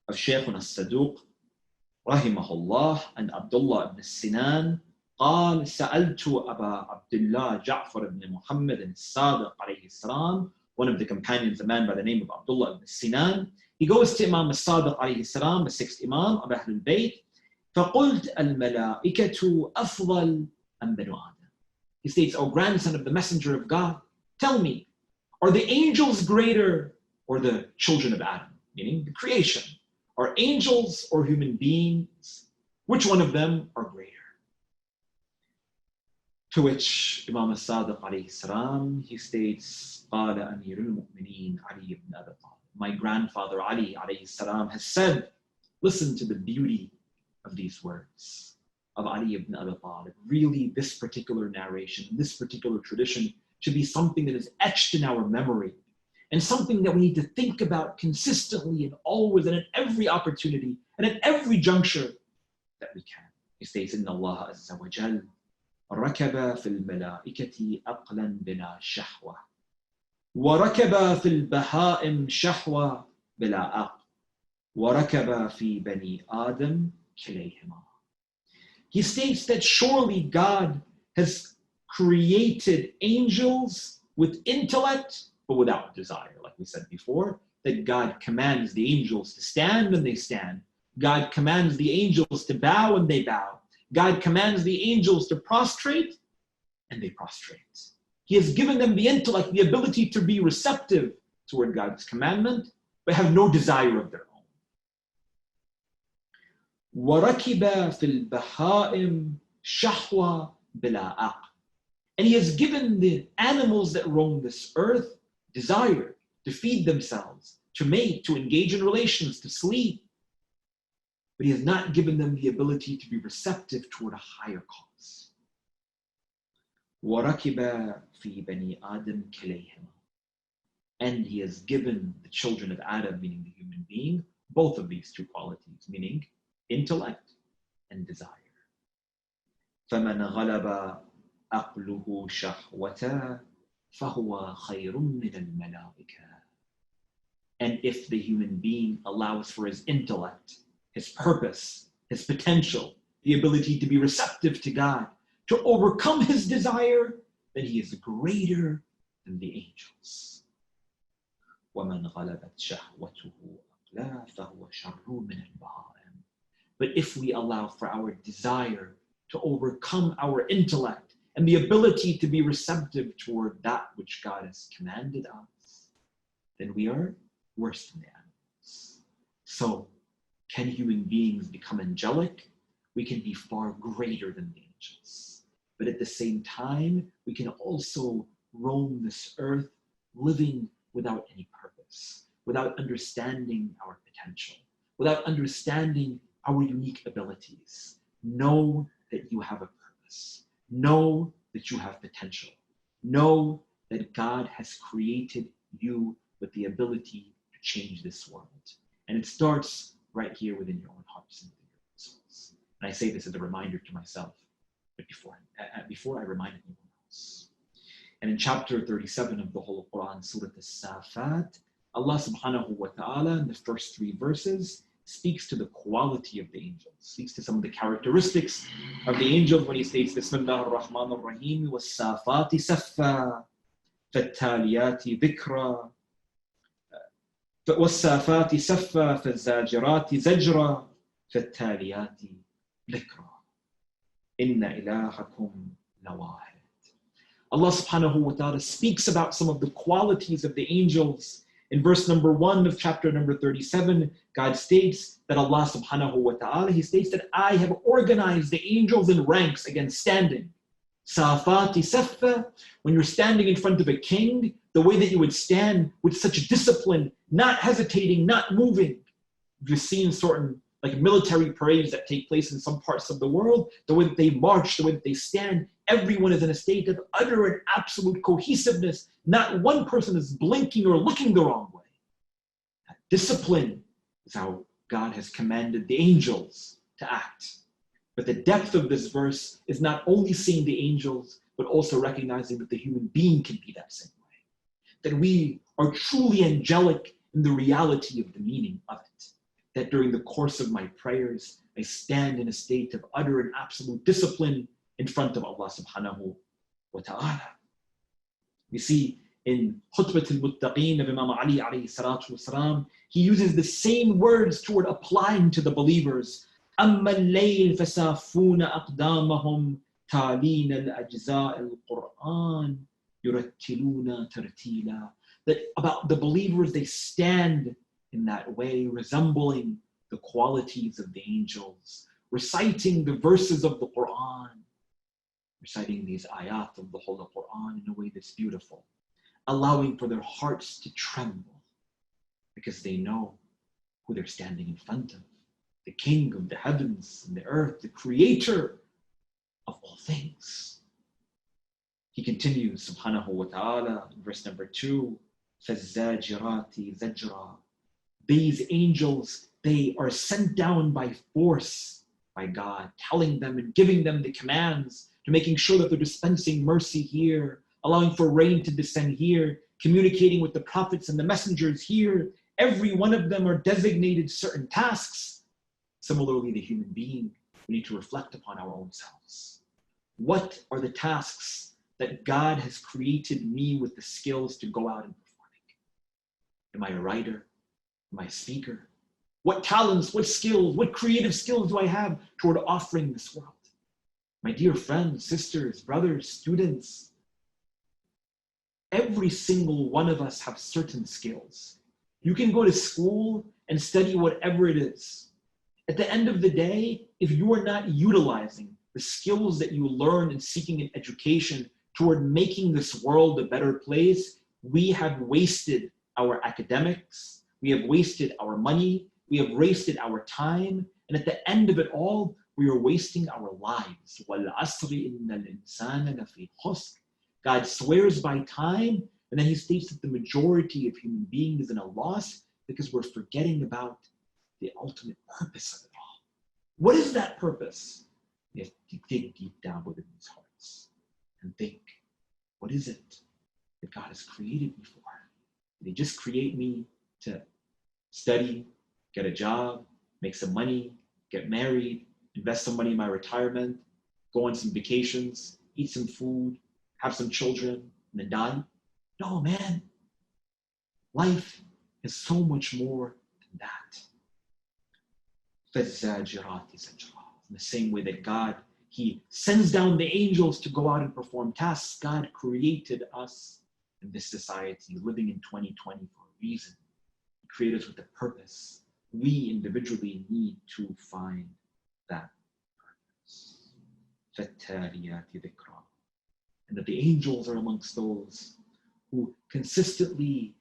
of Shaykh al-Saduq rahimahullah and Abdullah ibn Sinan قال سألت أبا عبد الله جعفر بن محمد الصادق عليه السلام, one of the companions, a man by the name of Abdullah ibn Sinan. He goes to Imam al-Sadiq عليه السلام, the sixth Imam of Ahlul Bayt. فقلت الملائكة أفضل أم بنو آدم. He states, O grandson of the Messenger of God, tell me, are the angels greater or the children of Adam? Meaning the creation. Are angels or human beings? Which one of them are greater? To which Imam al-Sadiq alayhi salam, he states, قال أمير المؤمنين علي بن أبي طالب. My grandfather Ali alayhi salam has said, listen to the beauty of these words of Ali ibn Abi Talib. Really, this particular narration, this particular tradition should be something that is etched in our memory, and something that we need to think about consistently and always and at every opportunity and at every juncture that we can. He states, Inna Allah azza wa jal ركب في الملائكة أقلا بلا شهوة وركب في البهائم شهوة بلا عقل وركب في بني آدم كليهما. He states that surely God has created angels with intellect but without desire. Like we said before, that God commands the angels to stand and they stand. God commands the angels to bow and they bow. God commands the angels to prostrate and they prostrate. He has given them the intellect, the ability to be receptive toward God's commandment, but have no desire of their own. وَرَكِبَ فِي الْبَهَائِمِ شَهْوَةً بِلَا عَقْلٍ. And he has given the animals that roam this earth desire to feed themselves, to mate, to engage in relations, to sleep. But he has not given them the ability to be receptive toward a higher cause. وَرَكِبَ فِي بَنِي آدَمْ كِلَيْهِمَا. And he has given the children of Adam, meaning the human being, both of these two qualities, meaning intellect and desire. فَمَنْ غَلَبَ عَقْلُهُ شَهْوَةً فَهُوَ خَيْرٌ مِنَ الْمَلَائِكَةِ. And if the human being allows for his intellect, his purpose, his potential, the ability to be receptive to God, to overcome his desire, then he is greater than the angels. وَمَنْ غَلَبَتْ شَهْوَتُهُ عَقْلَهُ فَهُوَ شَرٌّ مِنَ الْبَهَائِمِ. But if we allow for our desire to overcome our intellect and the ability to be receptive toward that which God has commanded us, then we are worse than the animals. So, can human beings become angelic? We can be far greater than the angels. But at the same time, we can also roam this earth living without any purpose, without understanding our potential, without understanding our unique abilities. Know that you have a purpose. Know that you have potential. Know that God has created you with the ability to change this world. And it starts right here within your own hearts and within your own souls. And I say this as a reminder to myself, but before I remind anyone else. And in chapter 37 of the whole Quran, Surah As-Safat, Allah subhanahu wa ta'ala in the first 3 verses speaks to the quality of the angels, speaks to some of the characteristics of the angels when he states, Bismillah ar-Rahman ar-Rahim, وَالسَّافَاتِ سَفًّا فَالتَّالِيَاتِ ذِكْرًا وَالسَّافَاتِ سَفًّا فَالزَّاجِرَاتِ زَجْرًا فَالتَّالِيَاتِ ذِكْرًا إِنَّ إِلَهَكُمْ لَوَاحِدٌ. Allah subhanahu wa ta'ala speaks about some of the qualities of the angels. In verse number 1 of chapter number 37, God states that Allah subhanahu wa ta'ala, he states that I have organized the angels in ranks, again standing. Safati saffa, when you're standing in front of a king, the way that you would stand with such discipline, not hesitating, not moving. You've seen certain like military parades that take place in some parts of the world, the way that they march, the way that they stand, everyone is in a state of utter and absolute cohesiveness. Not one person is blinking or looking the wrong way. That discipline is how God has commanded the angels to act. But the depth of this verse is not only seeing the angels, but also recognizing that the human being can be that same way. That we are truly angelic in the reality of the meaning of it. That during the course of my prayers, I stand in a state of utter and absolute discipline in front of Allah subhanahu wa ta'ala. We see in Khutbat al-Muttaqeen of Imam Ali alayhi salatu wasalam, he uses the same words toward applying to the believers. أَمَّا اللَّيْلِ فَسَافُونَ أَقْدَامَهُمْ تَالِينَ الْأَجْزَاءِ الْقُرْآنِ يُرَتِّلُونَ تَرْتِيلًا. That about the believers, they stand in that way, resembling the qualities of the angels, reciting the verses of the Quran, reciting these ayat of the Holy Quran in a way that's beautiful, allowing for their hearts to tremble because they know who they're standing in front of, the King of the heavens and the earth, the creator of all things. He continues, subhanahu wa ta'ala, in verse number 2, فَالزَّاجِرَاتِ زَجْرًا. These angels, they are sent down by force by God, telling them and giving them the commands to making sure that they're dispensing mercy here, allowing for rain to descend here, communicating with the prophets and the messengers here. Every one of them are designated certain tasks. Similarly, the human being, we need to reflect upon our own selves. What are the tasks that God has created me with the skills to go out and performing? Am I a writer? Am I a speaker? What talents, what skills, what creative skills do I have toward offering this world? My dear friends, sisters, brothers, students, every single one of us have certain skills. You can go to school and study whatever it is. At the end of the day, if you are not utilizing the skills that you learn in seeking an education toward making this world a better place, we have wasted our academics, we have wasted our money, we have wasted our time, and at the end of it all, we are wasting our lives. God swears by time, and then he states that the majority of human beings is in a loss because we're forgetting about the ultimate purpose of it all. What is that purpose? We have to dig deep down within these hearts and think, what is it that God has created me for? Did he just create me to study, get a job, make some money, get married, invest some money in my retirement, go on some vacations, eat some food, have some children, and then die? No, man. Life is so much more than that. In the same way that God, he sends down the angels to go out and perform tasks, God created us in this society, living in 2020 for a reason. He created us with a purpose. We individually need to find that purpose. And that the angels are amongst those who consistently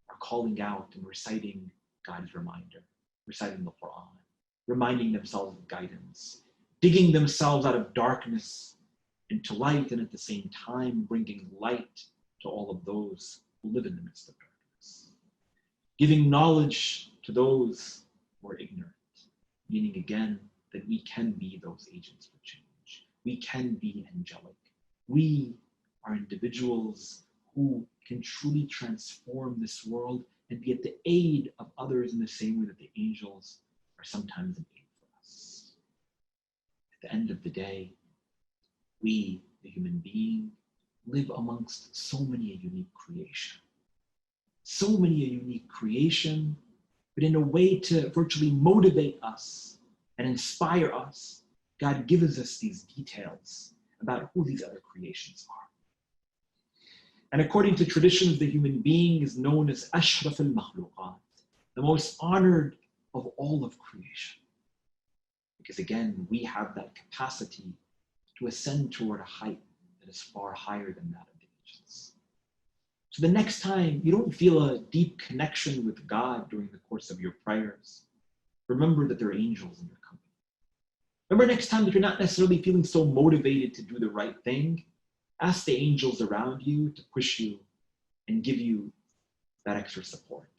are calling out and reciting God's reminder, reciting the Quran, reminding themselves of guidance, digging themselves out of darkness into light, and at the same time bringing light to all of those who live in the midst of darkness. Giving knowledge to those who are ignorant, meaning again that we can be those agents for change. We can be angelic. We are individuals who can truly transform this world and be at the aid of others in the same way that the angels are sometimes an aid for us. At the end of the day, we, the human being, live amongst so many a unique creation. So many a unique creation, but in a way to virtually motivate us and inspire us, God gives us these details about who these other creations are. And according to traditions, the human being is known as Ashraf al-Makhluqat, the most honored of all of creation. Because again, we have that capacity to ascend toward a height that is far higher than that of the angels. So the next time you don't feel a deep connection with God during the course of your prayers, remember that there are angels in your company. Remember next time that you're not necessarily feeling so motivated to do the right thing, ask the angels around you to push you and give you that extra support.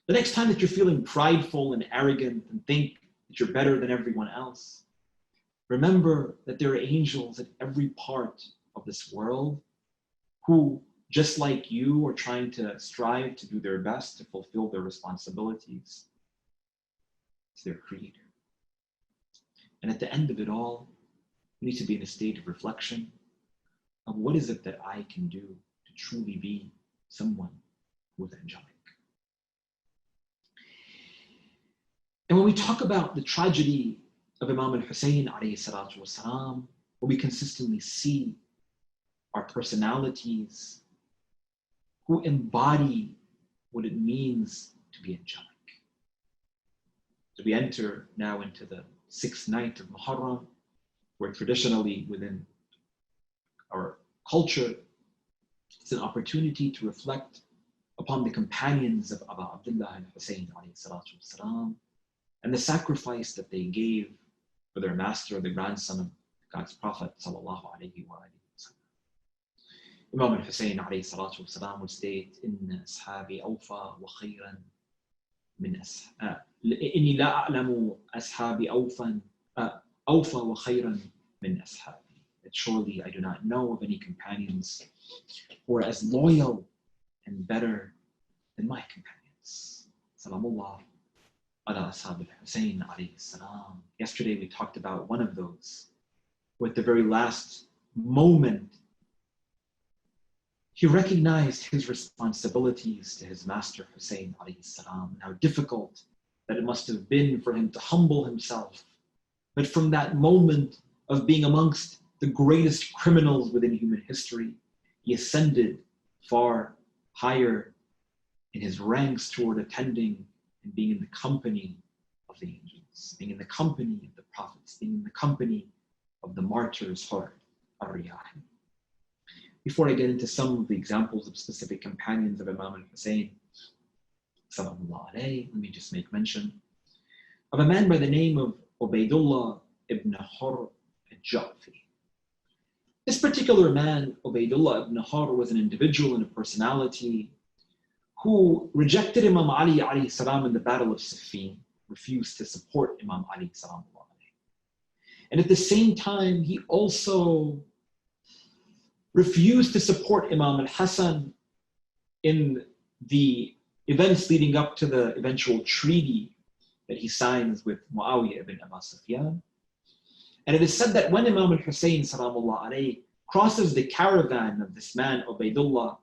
The next time that you're feeling prideful and arrogant and think that you're better than everyone else, remember that there are angels at every part of this world who, just like you, are trying to strive to do their best to fulfill their responsibilities to their Creator. And at the end of it all, we need to be in a state of reflection of what is it that I can do to truly be someone who is angelic. And when we talk about the tragedy of Imam al-Hussein alayhi salatu wasalam, when we consistently see our personalities who embody what it means to be angelic. So we enter now into the 6th night of Muharram, where traditionally within our culture, it's an opportunity to reflect upon the companions of Abu Abdullah al-Hussein alayhi salatu wasalam, and the sacrifice that they gave for their master, the grandson of God's Prophet sallallahu alayhi wa sallam. Imam al-Hussein alayhi salatu wasalam would state, "Inna ashabi awfa wa khayran min inni la a'lamu ashabi awfa wa khayran min ashabi." That that surely I do not know of any companions who are as loyal and better than my companions. Salamullah ala ashab al-Husayn alayhi salam. Yesterday we talked about one of those, who at the very last moment, he recognized his responsibilities to his master Hussein alayhi salam, and how difficult that it must have been for him to humble himself. But from that moment of being amongst the greatest criminals within human history, he ascended far higher in his ranks toward attending and being in the company of the angels, being in the company of the prophets, being in the company of the martyrs, ar-Riyahi. Before I get into some of the examples of specific companions of Imam al-Hussein, sallallahu alayhi, let me just make mention of a man by the name of Ubaydullah ibn Hur al-Ja'fi. This particular man, Ubaydullah ibn Hur, was an individual and a personality who rejected Imam Ali alayhi salam in the Battle of Siffin, refused to support Imam Ali salam. And at the same time, he also refused to support Imam al-Hasan in the events leading up to the eventual treaty that he signs with Muawiyah ibn Abi Sufyan. And it is said that when Imam al-Hussein salamullah alayhi crosses the caravan of this man, Ubaydullah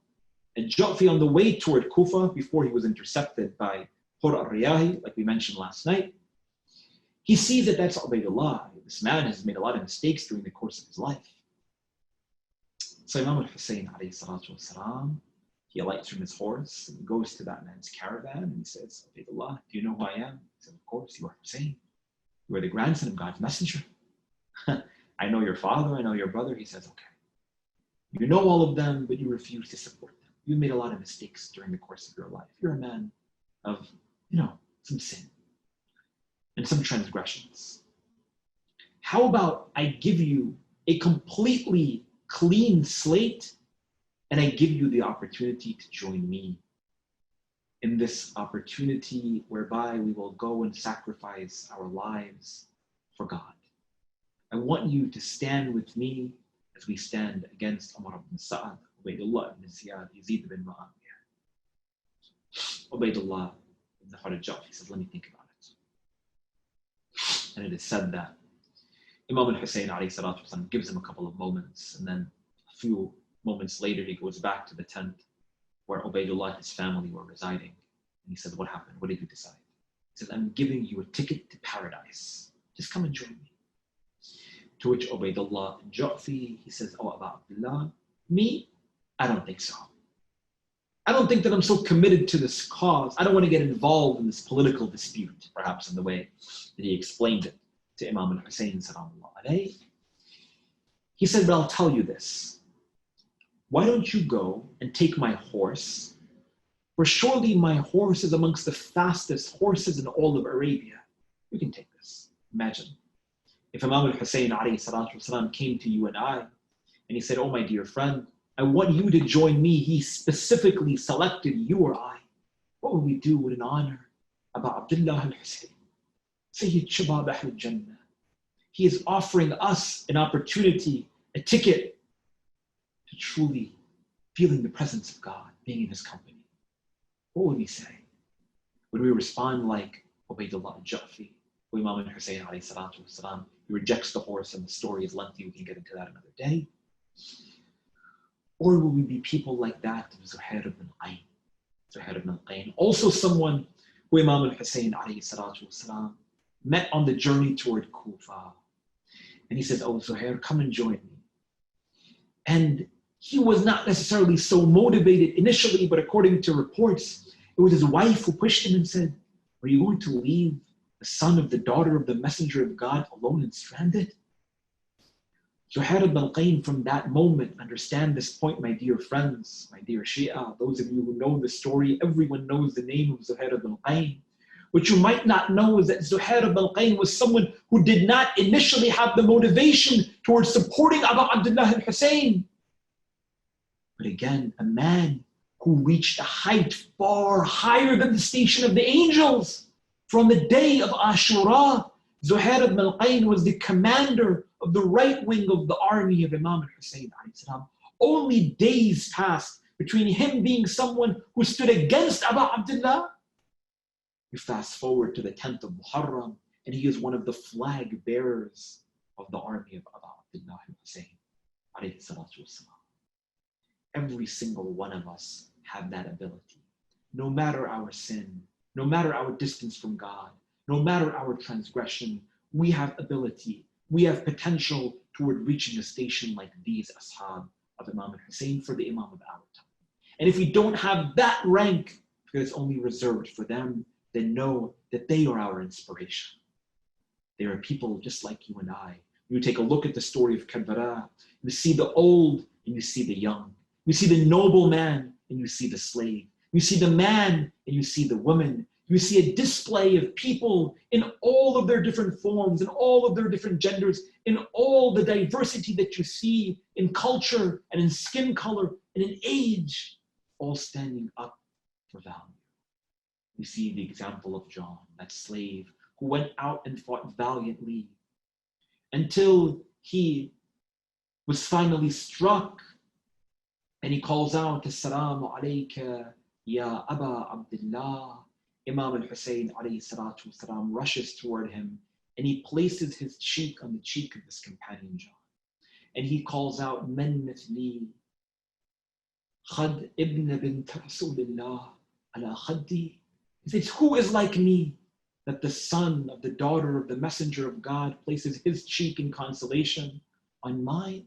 al-Ja'fi, on the way toward Kufa, before he was intercepted by Hur al-Riyahi, like we mentioned last night, he sees that that's Ubaydullah. This man has made a lot of mistakes during the course of his life. So Imam al-Hussein alayhi salatu wasalam, he alights from his horse and goes to that man's caravan and he says, Ubaydullah, do you know who I am? He said, of course, you are Hussein. You are the grandson of God's messenger. I know your father, I know your brother. He says, okay. You know all of them, but you refuse to support them. You made a lot of mistakes during the course of your life. You're a man of, some sin and some transgressions. How about I give you a completely clean slate and I give you the opportunity to join me in this opportunity whereby we will go and sacrifice our lives for God. I want you to stand with me as we stand against Umar ibn Sa'ad, Ubaydullah ibn Ziyad, Yazid ibn Mu'awiyah. Ubaydullah ibn Hur al-Ja'fi says, let me think about it. And it is said that Imam al-Hussein alayhi salatu wasalam gives him a couple of moments, and then a few moments later he goes back to the tent where Ubaydullah and his family were residing. And he said, what happened? What did you decide? He says, I'm giving you a ticket to paradise. Just come and join me. To which Ubaydullah al-Ja'fi, he says, oh, Abu Abdullah, me? I don't think so. I don't think that I'm so committed to this cause. I don't want to get involved in this political dispute, perhaps in the way that he explained it to Imam al-Hussein sallallahu alayhi. He said, but I'll tell you this. Why don't you go and take my horse? For surely my horse is amongst the fastest horses in all of Arabia. You can take this. Imagine if Imam al-Hussein alayhi salatu wasalam came to you and I, and he said, oh my dear friend, I want you to join me. He specifically selected you or I. What would we do with an honor about Abdullah al-Hussein? Sayyid Shabab Ahl Jannah. He is offering us an opportunity, a ticket to truly feeling the presence of God, being in his company. What would we say? Would we respond like Ubaydullah al-Ja'fi, who Imam al-Hussein alayhi salatu wasalam, he rejects the horse and the story is lengthy, we can get into that another day? Or will we be people like that of Zuhair ibn Ayn? Zuhair ibn Ayn, also someone who Imam al-Hussein alayhi salatu wasalam met on the journey toward Kufa. And he says, oh Zuhair, come and join me. And he was not necessarily so motivated initially, but according to reports, it was his wife who pushed him and said, are you going to leave the son of the daughter of the messenger of God alone and stranded? Zuhair ibn al-Qayn, from that moment, understand this point, my dear friends, my dear Shia, those of you who know the story, everyone knows the name of Zuhair ibn al-Qayn. What you might not know is that Zuhair ibn al-Qayn was someone who did not initially have the motivation towards supporting Abu Abdullah al-Hussein. But again, a man who reached a height far higher than the station of the angels. From the day of Ashura, Zuhair ibn al-Qayn was the commander of the right wing of the army of Imam al-Hussein alayhi salam. Only days passed between him being someone who stood against Abu Abdullah. We fast forward to the 10th of Muharram, and he is one of the flag bearers of the army of Abu Abdullah al-Hussein alayhi salatu wasalam. Every single one of us have that ability. No matter our sin, no matter our distance from God, no matter our transgression, we have ability, we have potential toward reaching a station like these ashab of Imam al-Hussein for the Imam of our time. And if we don't have that rank, because it's only reserved for them, then know that they are our inspiration. They are people just like you and I. You take a look at the story of Karbala, you see the old and you see the young. You see the noble man and you see the slave. You see the man and you see the woman. You see a display of people in all of their different forms, in all of their different genders, in all the diversity that you see in culture and in skin color and in age, all standing up for value. You see the example of John, that slave who went out and fought valiantly until he was finally struck, and he calls out, "Assalamu alayka ya Aba Abdullah." Imam al-Hussein alayhi salatu wasalam rushes toward him, and he places his cheek on the cheek of this companion John, and he calls out, "Man mithli khad ibn bint Rasulillah ala khaddi." He says, "Who is like me, that the son of the daughter of the messenger of God places his cheek in consolation on mine?"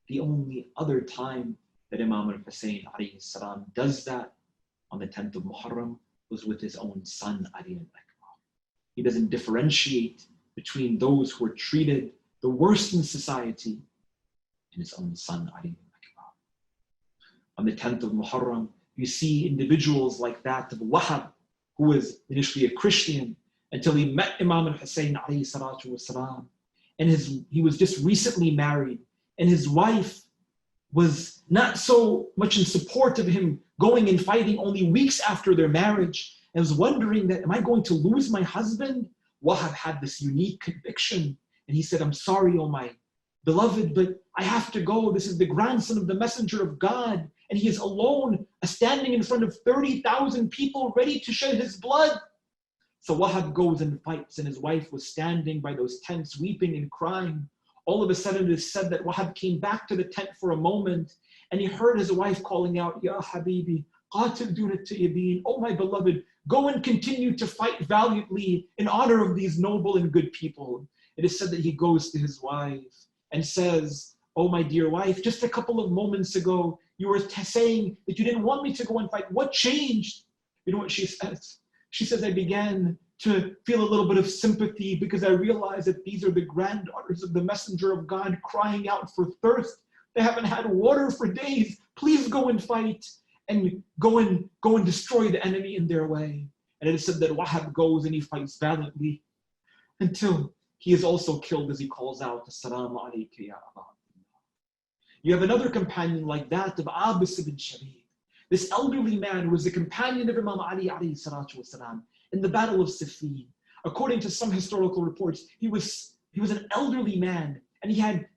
The only other time that Imam al-Hussein alayhi salam does that on the 10th of Muharram was with his own son, Ali al-Akbar. He doesn't differentiate between those who are treated the worst in society and his own son, Ali al-Akbar. On the 10th of Muharram, you see individuals like that of Wahab, who was initially a Christian until he met Imam al-Hussein alayhi salatu wasalam. And he was just recently married, and his wife was not so much in support of him going and fighting only weeks after their marriage, and was wondering that, am I going to lose my husband? Wahab had this unique conviction, and he said, "I'm sorry, oh my beloved, but I have to go. This is the grandson of the messenger of God, and he is alone, standing in front of 30,000 people ready to shed his blood." So Wahab goes and fights, and his wife was standing by those tents weeping and crying. All of a sudden it is said that Wahab came back to the tent for a moment, and he heard his wife calling out, "Ya Habibi, qatil dunat tayyibin." "Oh my beloved, go and continue to fight valiantly in honor of these noble and good people." It is said that he goes to his wife and says, "Oh my dear wife, just a couple of moments ago, you were saying that you didn't want me to go and fight. What changed?" You know what she says? She says, "I began to feel a little bit of sympathy because I realized that these are the granddaughters of the messenger of God crying out for thirst. They haven't had water for days. Please go and fight and go and destroy the enemy in their way." And it is said that Wahab goes and he fights valiantly until he is also killed as he calls out, "Assalamu alayka ya Aba Abdullah." You have another companion like that of Abbas ibn Shabib, this elderly man who was the companion of Imam Ali alayhi salatu wasalam in the Battle of Siffin. According to some historical reports, he was an elderly man, and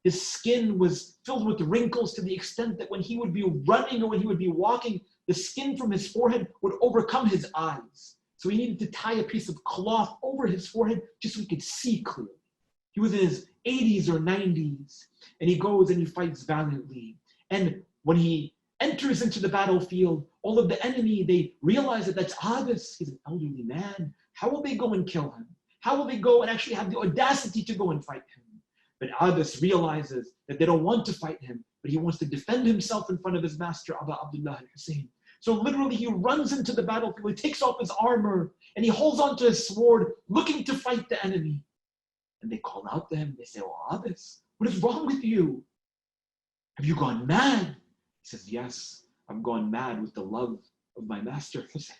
his skin was filled with wrinkles to the extent that when he would be running or when he would be walking, the skin from his forehead would overcome his eyes. So he needed to tie a piece of cloth over his forehead just so he could see clearly. He was in his 80s or 90s, and he goes and he fights valiantly. And when he enters into the battlefield, all of the enemy, they realize that that's Abbas. He's an elderly man. How will they go and kill him? How will they go and actually have the audacity to go and fight him? But Abbas realizes that they don't want to fight him, but he wants to defend himself in front of his master, Abu Abdullah al-Hussein. So literally he runs into the battlefield, he takes off his armor, and he holds onto his sword, looking to fight the enemy. And they call out to him, they say, "Oh, Abbas, what is wrong with you? Have you gone mad?" He says, "Yes, I've gone mad with the love of my master Hussein."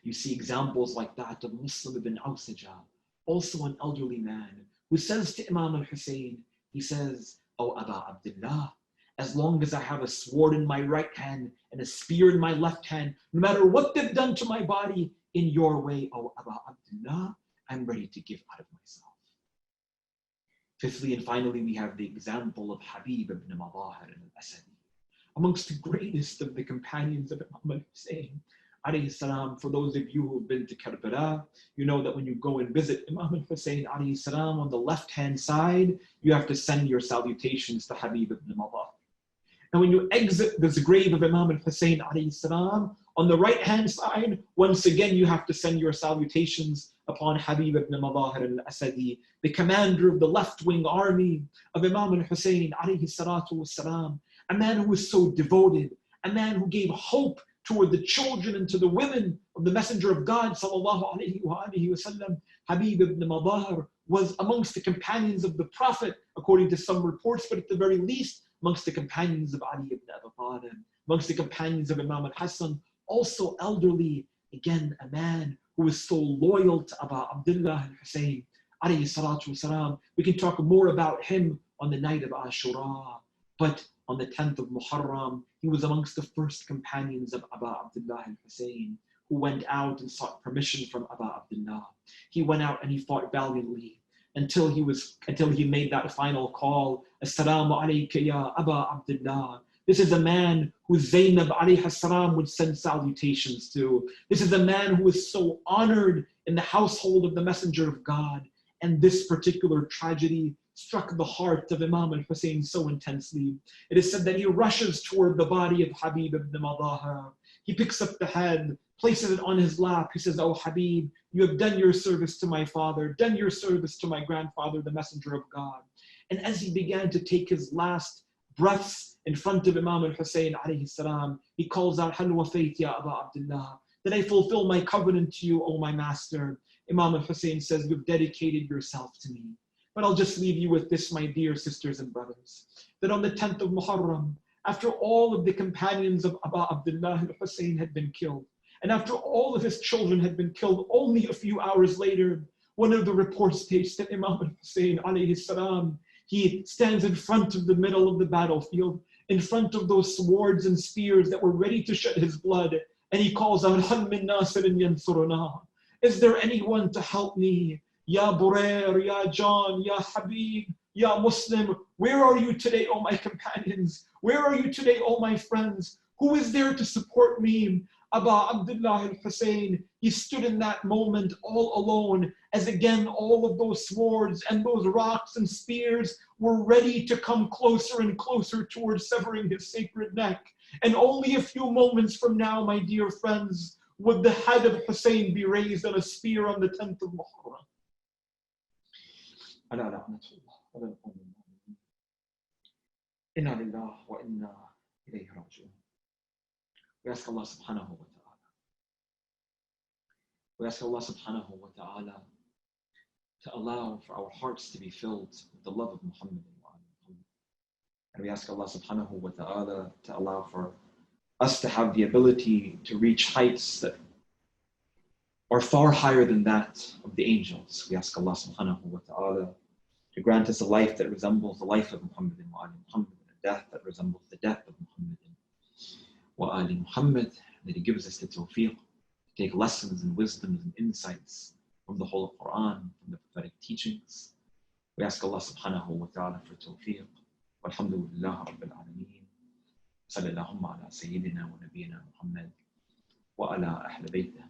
You see examples like that of Muslim ibn Awsaja, also an elderly man, who says to Imam al-Hussein, he says, "Oh Aba Abdullah, as long as I have a sword in my right hand and a spear in my left hand, no matter what they've done to my body, in your way, oh Aba Abdullah, I'm ready to give out of myself." Fifthly and finally, we have the example of Habib ibn Madahir al-Asadi, amongst the greatest of the companions of Imam al-Hussein alayhi salam. For those of you who have been to Karbala, you know that when you go and visit Imam al-Hussein alayhi salam, on the left-hand side, you have to send your salutations to Habib ibn Madahir. And when you exit this grave of Imam al-Hussein alayhi salam, on the right-hand side, once again, you have to send your salutations upon Habib ibn Madahir al-Asadi, the commander of the left-wing army of Imam al-Hussein alayhi salatu wasalam, a man who was so devoted, a man who gave hope toward the children and to the women of the Messenger of God sallallahu alayhi wa alihi wasallam. Habib ibn Madahir was amongst the companions of the Prophet, according to some reports, but at the very least, amongst the companions of Ali ibn Abi Talib, amongst the companions of Imam al-Hassan, also elderly, again, a man who was so loyal to Abu Abdullah al-Hussein, alayhi salatu wasalam. We can talk more about him on the night of Ashura, but on the 10th of Muharram, he was amongst the first companions of Abu Abdullah al-Hussein, who went out and sought permission from Abu Abdullah. He went out and he fought valiantly until he made that final call, Assalamu alayka ya Abu Abdullah. This is a man who Zainab alayhi salam would send salutations to. This is a man who is so honored in the household of the Messenger of God. And this particular tragedy struck the heart of Imam al-Hussein so intensely. It is said that he rushes toward the body of Habib ibn Madahir. He picks up the head, places it on his lap. He says, "Oh Habib, you have done your service to my father, done your service to my grandfather, the Messenger of God." And as he began to take his last breaths in front of Imam al-Hussein alayhi salam, he calls out, "Hal wafayt ya Abu Abdullah? Did I fulfill my covenant to you, O my master?" Imam al-Hussein says, "You've dedicated yourself to me. But I'll just leave you with this, my dear sisters and brothers, that on the 10th of Muharram, after all of the companions of Abu Abdullah al-Hussein had been killed, and after all of his children had been killed, only a few hours later, one of the reports states that Imam al-Hussein alayhi salam, he stands in front of the middle of the battlefield, in front of those swords and spears that were ready to shed his blood, and he calls out, "Hal min nasirin yansuruna? Is there anyone to help me? Ya Burair, Ya John, Ya Habib, Ya Muslim, where are you today, O my companions? Where are you today, O my friends? Who is there to support me?" Abu Abdullah al-Hussein, he stood in that moment all alone, as again all of those swords and those rocks and spears were ready to come closer and closer towards severing his sacred neck. And only a few moments from now, my dear friends, would the head of Hussein be raised on a spear on the 10th of Muharram. Ala la'natullah wa la al-qawmi al-mu'minin. Inna lillahi wa inna ilayhi raji'un. We ask Allah subhanahu wa ta'ala. We ask Allah subhanahu wa ta'ala to allow for our hearts to be filled with the love of Muhammad. And we ask Allah subhanahu wa ta'ala to allow for us to have the ability to reach heights that are far higher than that of the angels. We ask Allah subhanahu wa ta'ala to grant us a life that resembles the life of Muhammad and a death that resembles the death of Muhammad wa ali Muhammad, that He gives us the tawfiq to take lessons and wisdoms and insights from the whole Quran, from the prophetic teachings. We ask Allah subhanahu wa ta'ala for tawfiq. Walhamdulillah Rabbil Alameen. Sallallahu ala Sayyidina wa Nabiyyina Muhammad wa ala Ahl Baytih.